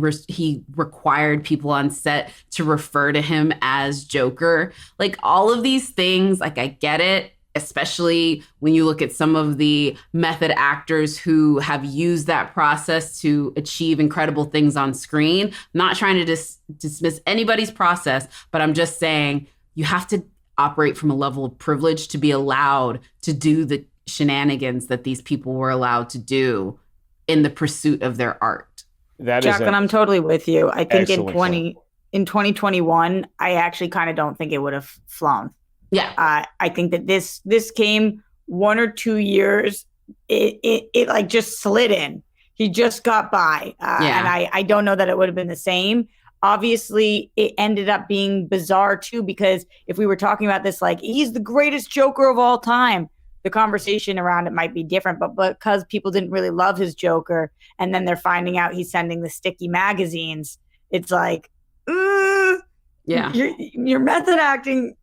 required people on set to refer to him as Joker. Like all of these things, like I get it. especially when you look at some of the method actors who have used that process to achieve incredible things on screen. I'm not trying to dismiss anybody's process, but I'm just saying you have to operate from a level of privilege to be allowed to do the shenanigans that these people were allowed to do in the pursuit of their art. Jacqueline, I'm totally with you. I think excellent in 2021, I actually kind of don't think it would have flown. Yeah. I think that this came 1 or 2 years. It like just slid in. He just got by. And I don't know that it would have been the same. Obviously, it ended up being bizarre, too, because if we were talking about this, like, he's the greatest Joker of all time, the conversation around it might be different. But because people didn't really love his Joker, and then they're finding out he's sending the sticky magazines, it's like, your method acting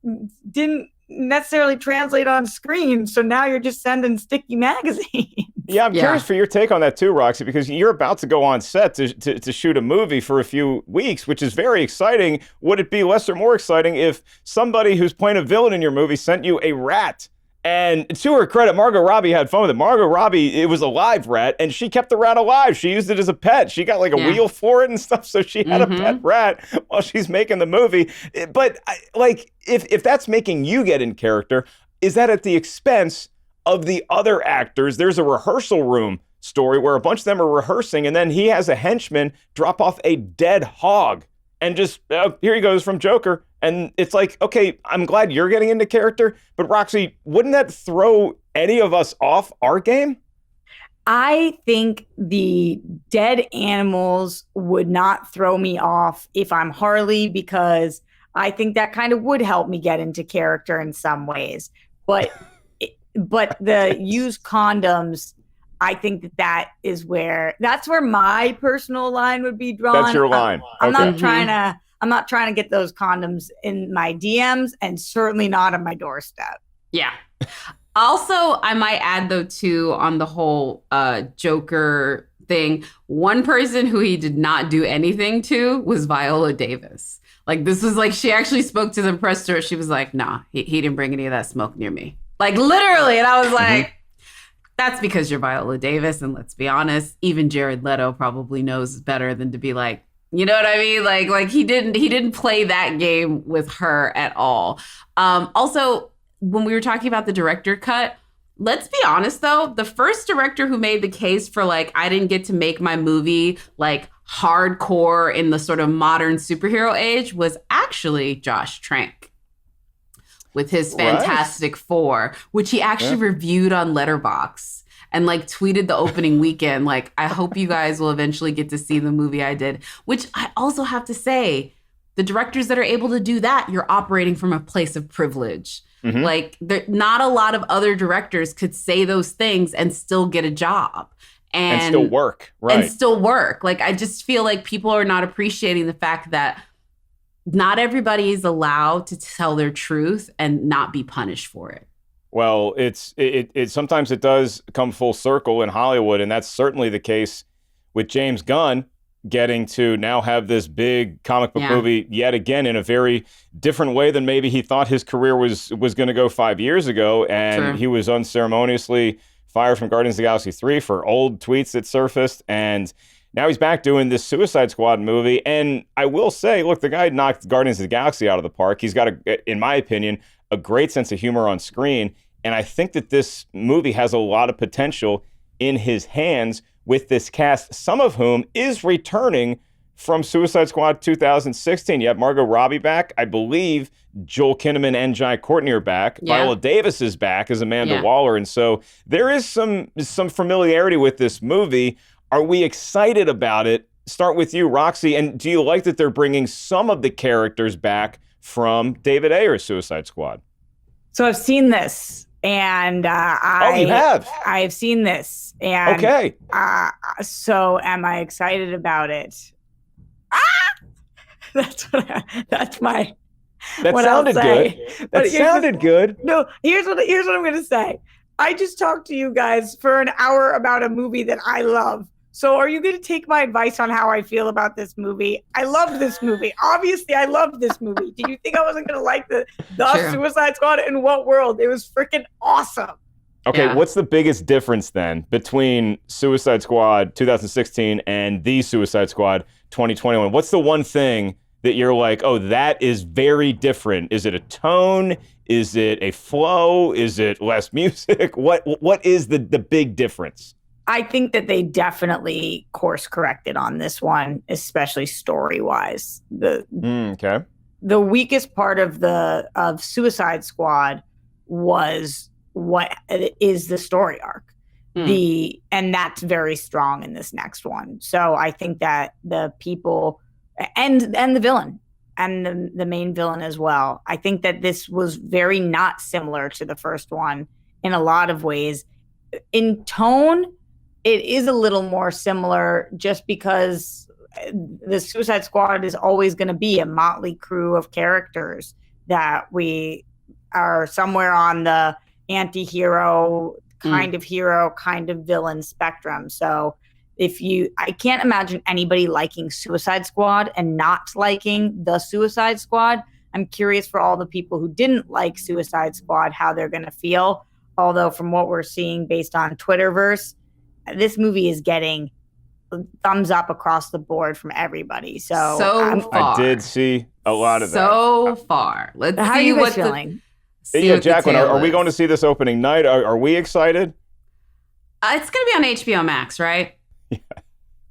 didn't necessarily translate on screen, so now you're just sending sticky magazines. Yeah, I'm curious for your take on that too, Roxy, because you're about to go on set to shoot a movie for a few weeks, which is very exciting. Would it be less or more exciting if somebody who's playing a villain in your movie sent you a rat? And to her credit, Margot Robbie had fun with it. Margot Robbie, it was a live rat, and she kept the rat alive. She used it as a pet. She got like a wheel for it and stuff, so she had a pet rat while she's making the movie. But like, if that's making you get in character, is that at the expense of the other actors? There's a rehearsal room story where a bunch of them are rehearsing, and then he has a henchman drop off a dead hog and just, here he goes from Joker. And it's like, okay, I'm glad you're getting into character, but Roxy, wouldn't that throw any of us off our game? I think the dead animals would not throw me off if I'm Harley, because I think that kind of would help me get into character in some ways. But the used condoms, I think that's where my personal line would be drawn. That's your line. I'm not trying to get those condoms in my DMs, and certainly not on my doorstep. Yeah. Also, I might add, though, too, on the whole Joker thing, one person who he did not do anything to was Viola Davis. Like, this was like, she actually spoke to the press tour. She was like, nah, he didn't bring any of that smoke near me. Like, literally. And I was like, that's because you're Viola Davis. And let's be honest, even Jared Leto probably knows better than to be like, you know what I mean? Like he didn't play that game with her at all. Also, when we were talking about the director cut, let's be honest though, the first director who made the case for like, I didn't get to make my movie like hardcore in the sort of modern superhero age was actually Josh Trank with his Fantastic Four, which he actually reviewed on Letterboxd. And like tweeted the opening weekend, like, I hope you guys will eventually get to see the movie I did, which I also have to say, the directors that are able to do that, you're operating from a place of privilege. Like, not a lot of other directors could say those things and still get a job. And still work, right. And still work. Like, I just feel like people are not appreciating the fact that not everybody is allowed to tell their truth and not be punished for it. Well, it sometimes it does come full circle in Hollywood, and that's certainly the case with James Gunn getting to now have this big comic book movie yet again in a very different way than maybe he thought his career was going to go 5 years ago. And he was unceremoniously fired from Guardians of the Galaxy 3 for old tweets that surfaced. And now he's back doing this Suicide Squad movie. And I will say, look, the guy knocked Guardians of the Galaxy out of the park. He's got, in my opinion, a great sense of humor on screen. And I think that this movie has a lot of potential in his hands with this cast, some of whom is returning from Suicide Squad 2016. You have Margot Robbie back. I believe Joel Kinnaman and Jai Courtney are back. Viola Davis is back as Amanda Waller. And so there is some familiarity with this movie. Are we excited about it? Start with you, Roxy. And do you like that they're bringing some of the characters back from David Ayer's Suicide Squad? So I've seen this, and you have? I've seen this, and okay. So am I excited about it? That sounded good. That sounded good. No, here's what I'm going to say. I just talked to you guys for an hour about a movie that I love, So are you going to take my advice on how I feel about this movie? I loved this movie. Obviously, I loved this movie. Did you think I wasn't going to like the True. Suicide Squad? In what world? It was freaking awesome. Okay, Yeah. what's the biggest difference then between Suicide Squad 2016 and the Suicide Squad 2021? What's the one thing that you're like, oh, that is very different? Is it a tone? Is it a flow? Is it less music? What is the big difference? I think that they definitely course corrected on this one, especially story wise. Okay. The weakest part of Suicide Squad was what is the story arc. And that's very strong in this next one. So I think that the people and the villain and the main villain as well, I think that this was very not similar to the first one in a lot of ways. In tone, it is a little more similar just because the Suicide Squad is always going to be a motley crew of characters that we are somewhere on the anti-hero, kind of hero, kind of villain spectrum. So I can't imagine anybody liking Suicide Squad and not liking the Suicide Squad. I'm curious for all the people who didn't like Suicide Squad, how they're going to feel. Although from what we're seeing based on Twitterverse, this movie is getting thumbs up across the board from everybody. So far. I did see a lot of that. So far. Let's how see are you guys what feeling? Yeah, Jacqueline, are we going to see this opening night? Are we excited? It's going to be on HBO Max, right? Yeah.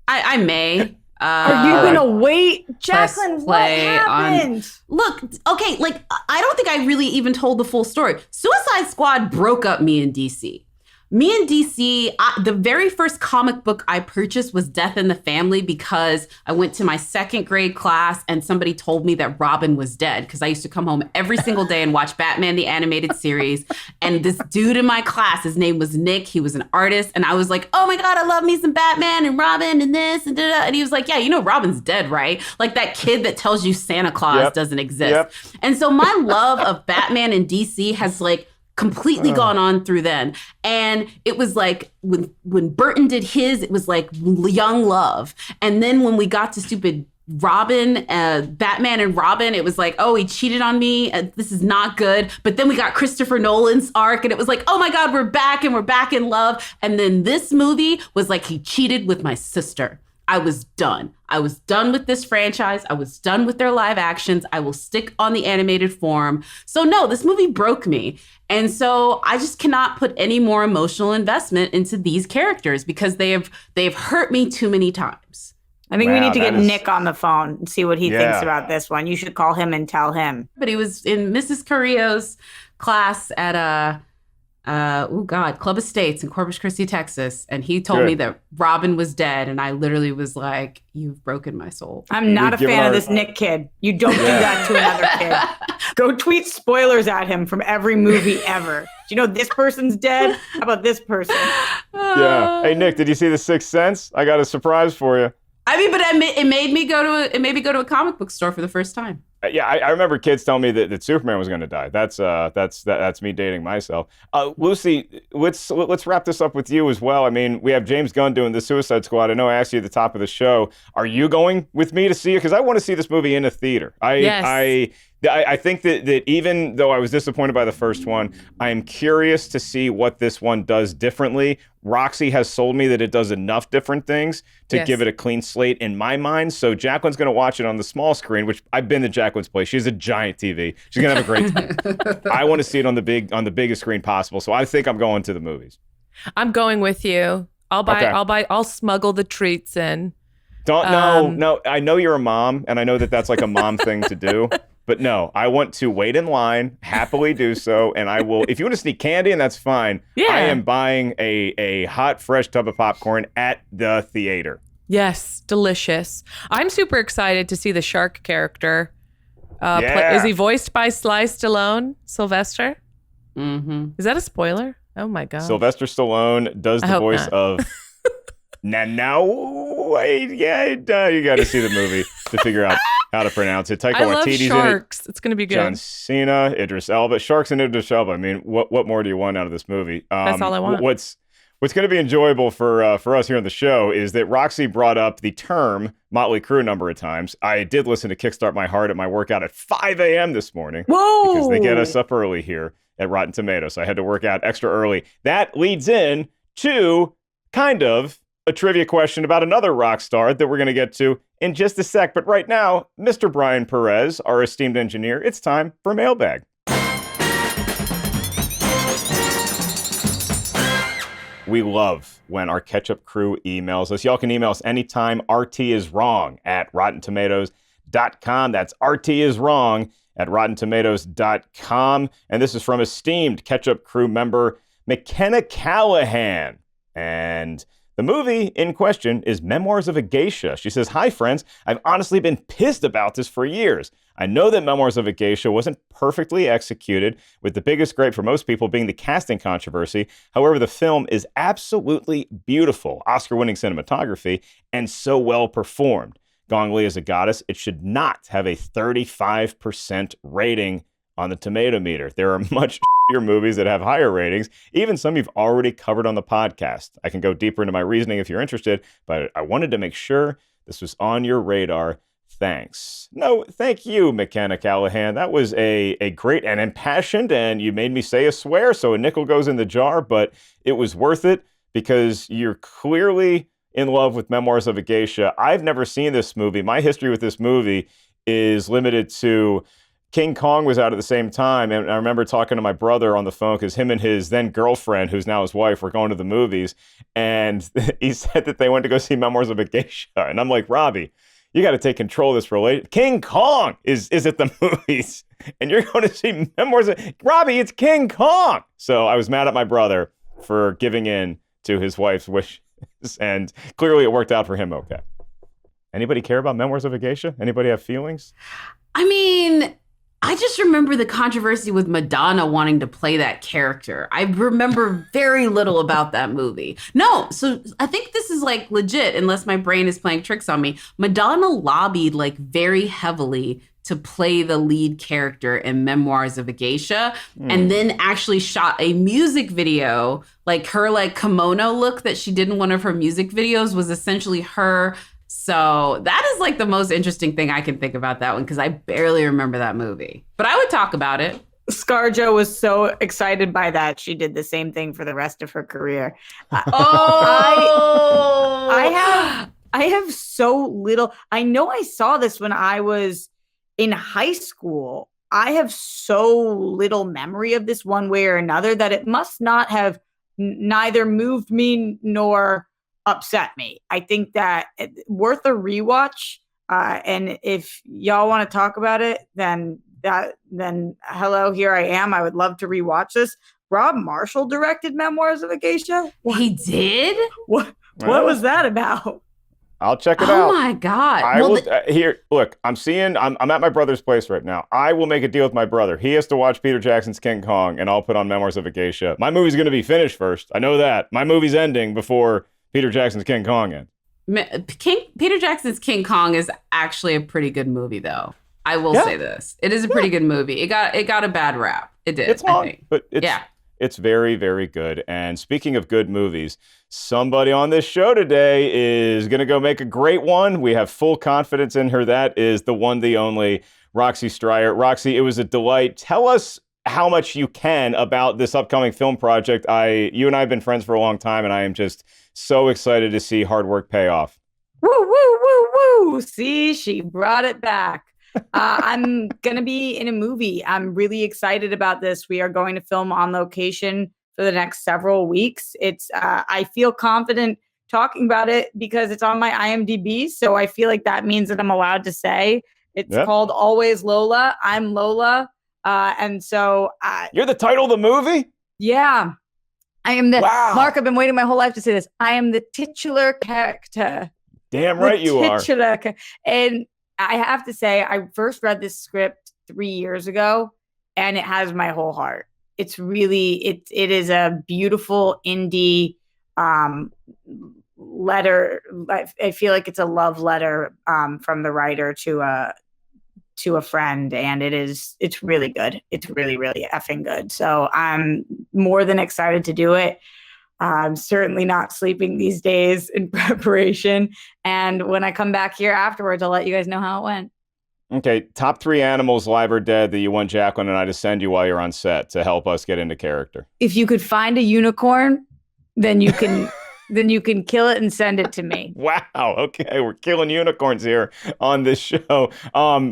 I may. Are you going to wait? Jacqueline, what happened? Look, okay, like, I don't think I really even told the full story. Suicide Squad broke up me and DC. Me and DC, the very first comic book I purchased was Death in the Family because I went to my second grade class and somebody told me that Robin was dead because I used to come home every single day and watch Batman the Animated Series. And this dude in my class, his name was Nick. He was an artist. And I was like, oh my God, I love me some Batman and Robin and this and da-da. And he was like, yeah, you know Robin's dead, right? Like that kid that tells you Santa Claus doesn't exist. Yep. And so my love of Batman and DC has like completely gone on through then. And it was like when Burton did his, it was like young love. And then when we got to stupid Robin, Batman and Robin, it was like, oh, he cheated on me. This is not good. But then we got Christopher Nolan's arc and it was like, oh my God, we're back and we're back in love. And then this movie was like, he cheated with my sister. I was done. I was done with this franchise. I was done with their live actions. I will stick on the animated form. So no, this movie broke me. And so I just cannot put any more emotional investment into these characters because they've hurt me too many times. I think we need to get Nick on the phone and see what he thinks about this one. You should call him and tell him. But he was in Mrs. Carrillo's class at Club Estates in Corpus Christi, Texas. And he told me that Robin was dead. And I literally was like, you've broken my soul. I'm not a fan of this Nick kid. You don't do that to another kid. Go tweet spoilers at him from every movie ever. Do you know this person's dead? How about this person? Yeah. Hey, Nick, did you see The Sixth Sense? I got a surprise for you. I mean, but it made me go to a comic book store for the first time. Yeah, I remember kids telling me that Superman was going to die. That's me dating myself. Lucy, let's wrap this up with you as well. I mean, we have James Gunn doing the Suicide Squad. I know I asked you at the top of the show. Are you going with me to see it? Because I want to see this movie in a theater. Yes. I think that even though I was disappointed by the first one, I am curious to see what this one does differently. Roxy has sold me that it does enough different things to give it a clean slate in my mind. So Jacqueline's going to watch it on the small screen, which I've been to Jacqueline's place. She has a giant TV. She's going to have a great time. I want to see it on the biggest screen possible. So I think I'm going to the movies. I'm going with you. I'll smuggle the treats in. No. I know you're a mom, and I know that that's like a mom thing to do. But no, I want to wait in line, happily do so, and I will. If you want to sneak candy, and that's fine. Yeah. I am buying a hot, fresh tub of popcorn at the theater. Yes, delicious. I'm super excited to see the shark character. Is he voiced by Sly Stallone, Sylvester? Mm-hmm. Is that a spoiler? Oh my God. Sylvester Stallone does the voice of. You got to see the movie to figure out how to pronounce it. Taika I love Waititi's sharks. In it. It's going to be good. John Cena, Idris Elba. Sharks and Idris Elba. I mean, what more do you want out of this movie? That's all I want. What's going to be enjoyable for us here on the show is that Roxy brought up the term Motley Crue a number of times. I did listen to Kickstart My Heart at my workout at 5 a.m. this morning. Whoa! Because they get us up early here at Rotten Tomatoes. So I had to work out extra early. That leads in to kind of a trivia question about another rock star that we're going to get to in just a sec. But right now, Mr. Brian Perez, our esteemed engineer, it's time for Mailbag. We love when our Ketchup crew emails us. Y'all can email us anytime. rtiswrong@rottentomatoes.com. That's rtiswrong@rottentomatoes.com. And this is from esteemed Ketchup crew member McKenna Callahan. And the movie in question is Memoirs of a Geisha. She says, "Hi, friends. I've honestly been pissed about this for years. I know that Memoirs of a Geisha wasn't perfectly executed, with the biggest gripe for most people being the casting controversy. However, the film is absolutely beautiful, Oscar-winning cinematography, and so well performed. Gong Li is a goddess. It should not have a 35% rating on the Tomatometer. There are much shittier movies that have higher ratings, even some you've already covered on the podcast. I can go deeper into my reasoning if you're interested, but I wanted to make sure this was on your radar. Thanks." No, thank you, McKenna Callahan. That was a great and impassioned, and you made me say a swear, so a nickel goes in the jar, but it was worth it because you're clearly in love with Memoirs of a Geisha. I've never seen this movie. My history with this movie is limited to King Kong was out at the same time, and I remember talking to my brother on the phone because him and his then girlfriend, who's now his wife, were going to the movies, and he said that they went to go see Memoirs of a Geisha, and I'm like, Robbie, you got to take control of this relationship. King Kong is at the movies, and you're going to see Memoirs of... Robbie, it's King Kong! So I was mad at my brother for giving in to his wife's wishes, and clearly it worked out for him okay. Anybody care about Memoirs of a Geisha? Anybody have feelings? I mean, I just remember the controversy with Madonna wanting to play that character. I remember very little about that movie. No, so I think this is like legit, unless my brain is playing tricks on me. Madonna lobbied like very heavily to play the lead character in Memoirs of a Geisha, and then actually shot a music video. Like her like kimono look that she did in one of her music videos was essentially her. So that is like the most interesting thing I can think about that one, because I barely remember that movie. But I would talk about it. ScarJo was so excited by that. She did the same thing for the rest of her career. I have so little. I know I saw this when I was in high school. I have so little memory of this one way or another that it must not have neither moved me nor upset me. I think that it's worth a rewatch. And if y'all want to talk about it, then hello, here I am. I would love to rewatch this. Rob Marshall directed Memoirs of a Geisha. He did? What was that about? I'll check it out. Oh my God. Here, look, I'm at my brother's place right now. I will make a deal with my brother. He has to watch Peter Jackson's King Kong, and I'll put on Memoirs of a Geisha. My movie's going to be finished first. I know that. My movie's ending before Peter Jackson's King Kong ends. Peter Jackson's King Kong is actually a pretty good movie, though. I will say this. It is a pretty good movie. It got a bad rap. It did. It's long, I think. but it's very, very good. And speaking of good movies, somebody on this show today is going to go make a great one. We have full confidence in her. That is the one, the only, Roxy Striar. Roxy, it was a delight. Tell us how much you can about this upcoming film project. You and I have been friends for a long time, and I am just so excited to see hard work pay off. Woo, woo, woo, woo. See, she brought it back. I'm going to be in a movie. I'm really excited about this. We are going to film on location for the next several weeks. I feel confident talking about it because it's on my IMDb. So I feel like that means that I'm allowed to say it's called Always Lola. I'm Lola. And so you're the title of the movie? Yeah. I am Mark, I've been waiting my whole life to say this. I am the titular character. Damn right you are. And I have to say, I first read this script 3 years ago, and it has my whole heart. It's really, it is a beautiful indie letter. I feel like it's a love letter from the writer to a friend, and it's really good. It's really, really effing good. So I'm more than excited to do it. I'm certainly not sleeping these days in preparation. And when I come back here afterwards, I'll let you guys know how it went. Okay, top 3 animals, live or dead, that you want Jacqueline and I to send you while you're on set to help us get into character. If you could find a unicorn, then you can kill it and send it to me. Wow. Okay, we're killing unicorns here on this show.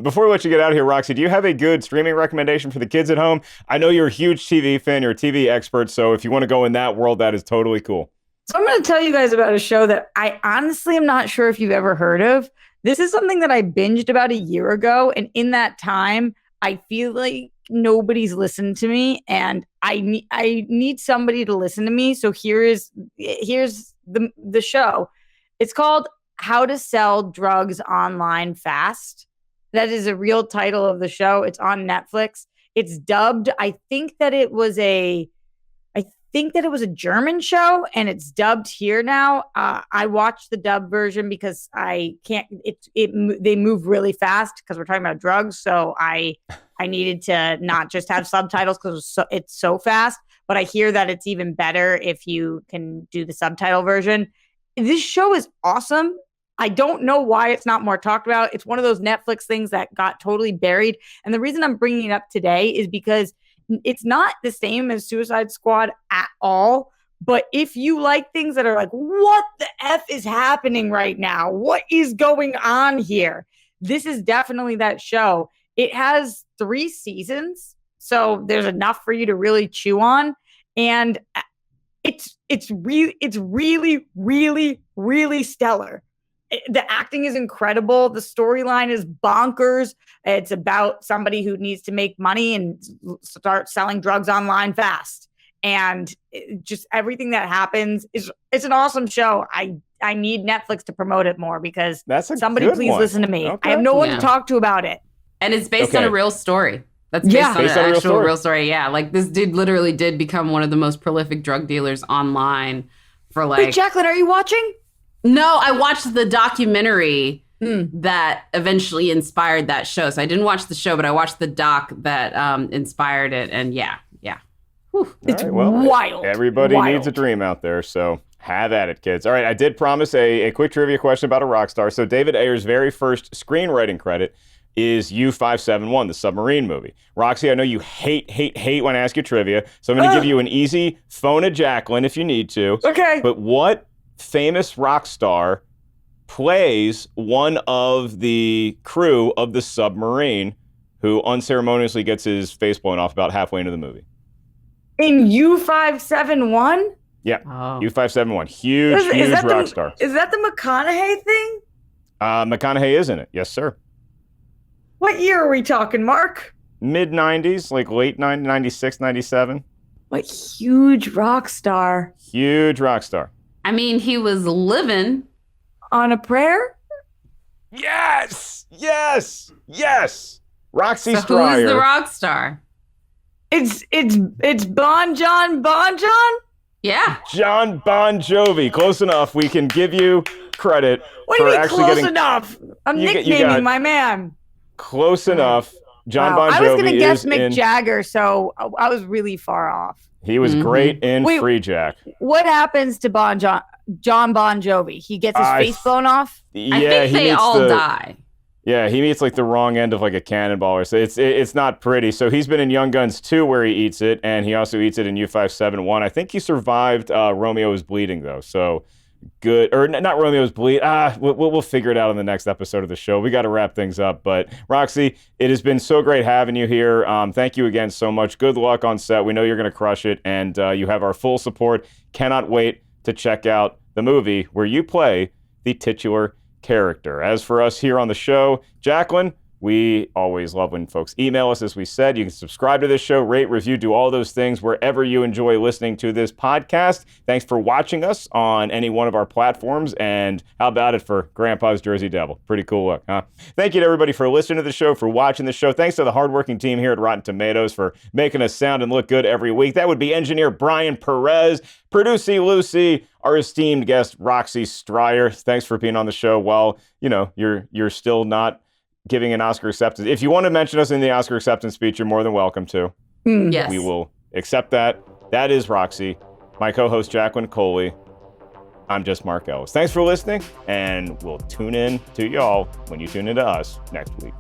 Before we let you get out of here, Roxy, do you have a good streaming recommendation for the kids at home? I know you're a huge TV fan, you're a TV expert, so if you want to go in that world, that is totally cool. So I'm going to tell you guys about a show that I honestly am not sure if you've ever heard of. This is something that I binged about a year ago, and in that time, I feel like nobody's listened to me, and I need somebody to listen to me. So here's the show. It's called How to Sell Drugs Online Fast. That is a real title of the show. It's on Netflix. It's dubbed. I think that it was a German show, and it's dubbed here now. I watched the dub version because I can't. They move really fast because we're talking about drugs. So I needed to not just have subtitles because it's so fast. But I hear that it's even better if you can do the subtitle version. This show is awesome. I don't know why it's not more talked about. It's one of those Netflix things that got totally buried. And the reason I'm bringing it up today is because it's not the same as Suicide Squad at all. But if you like things that are like, what the F is happening right now? What is going on here? This is definitely that show. It has 3 seasons, so there's enough for you to really chew on. And it's really, really, really stellar. The acting is incredible. The storyline is bonkers. It's about somebody who needs to make money and start selling drugs online fast. And just everything that happens it's an awesome show. I need Netflix to promote it more because somebody please listen to me. Okay. I have no one to talk to about it. And it's based on a real story. That's based on an actual real story. Yeah, like this dude literally did become one of the most prolific drug dealers online for like... Wait, Jacqueline, are you watching? No, I watched the documentary that eventually inspired that show. So I didn't watch the show, but I watched the doc that inspired it. And yeah. Whew. It's wild. Everybody needs a dream out there, so have at it, kids. All right, I did promise a quick trivia question about a rock star. So David Ayer's very first screenwriting credit is U-571, the submarine movie. Roxy, I know you hate when I ask you trivia, so I'm going to give you an easy phone a Jacqueline if you need to. Okay. But what famous rock star plays one of the crew of the submarine who unceremoniously gets his face blown off about halfway into the movie? In U-571? Yeah, U-571. Huge rock star. Is that the McConaughey thing? McConaughey is in it. Yes, sir. What year are we talking, Mark? Mid-90s, like late 96, 97. What huge rock star. Huge rock star. I mean, he was living. On a prayer? Yes! Roxy Striar. Who's the rock star? It's Bon John? Yeah. John Bon Jovi. Close enough. We can give you credit what for do you mean actually close getting... enough? I'm nicknaming my man. Close enough. John Bon Jovi I was going to guess Mick Jagger, so I was really far off. He was great in Free Jack. What happens to John Bon Jovi? He gets his face blown off? Yeah, I think they all die. Yeah, he meets like the wrong end of like a cannonball or so. It's not pretty. So he's been in Young Guns 2 where he eats it, and he also eats it in U-571. I think he survived Romeo is Bleeding though. So good, or not Romeo is Bleed. We'll figure it out in the next episode of the show. We got to wrap things up. But Roxy, it has been so great having you here. Thank you again so much. Good luck on set. We know you're going to crush it, and you have our full support. Cannot wait to check out the movie where you play the titular character. As for us here on the show, Jacqueline, we always love when folks email us. As we said, you can subscribe to this show, rate, review, do all those things wherever you enjoy listening to this podcast. Thanks for watching us on any one of our platforms. And how about it for Grandpa's Jersey Devil? Pretty cool look, huh? Thank you to everybody for listening to the show, for watching the show. Thanks to the hardworking team here at Rotten Tomatoes for making us sound and look good every week. That would be engineer Brian Perez, producer Lucy, our esteemed guest Roxy Striar. Thanks for being on the show while, you're still not giving an Oscar acceptance. If you want to mention us in the Oscar acceptance speech, you're more than welcome to. Yes. We will accept that. That is Roxy. my co-host Jacqueline Coley. I'm just Mark Ellis. Thanks for listening, and we'll tune in to y'all when you tune into us next week.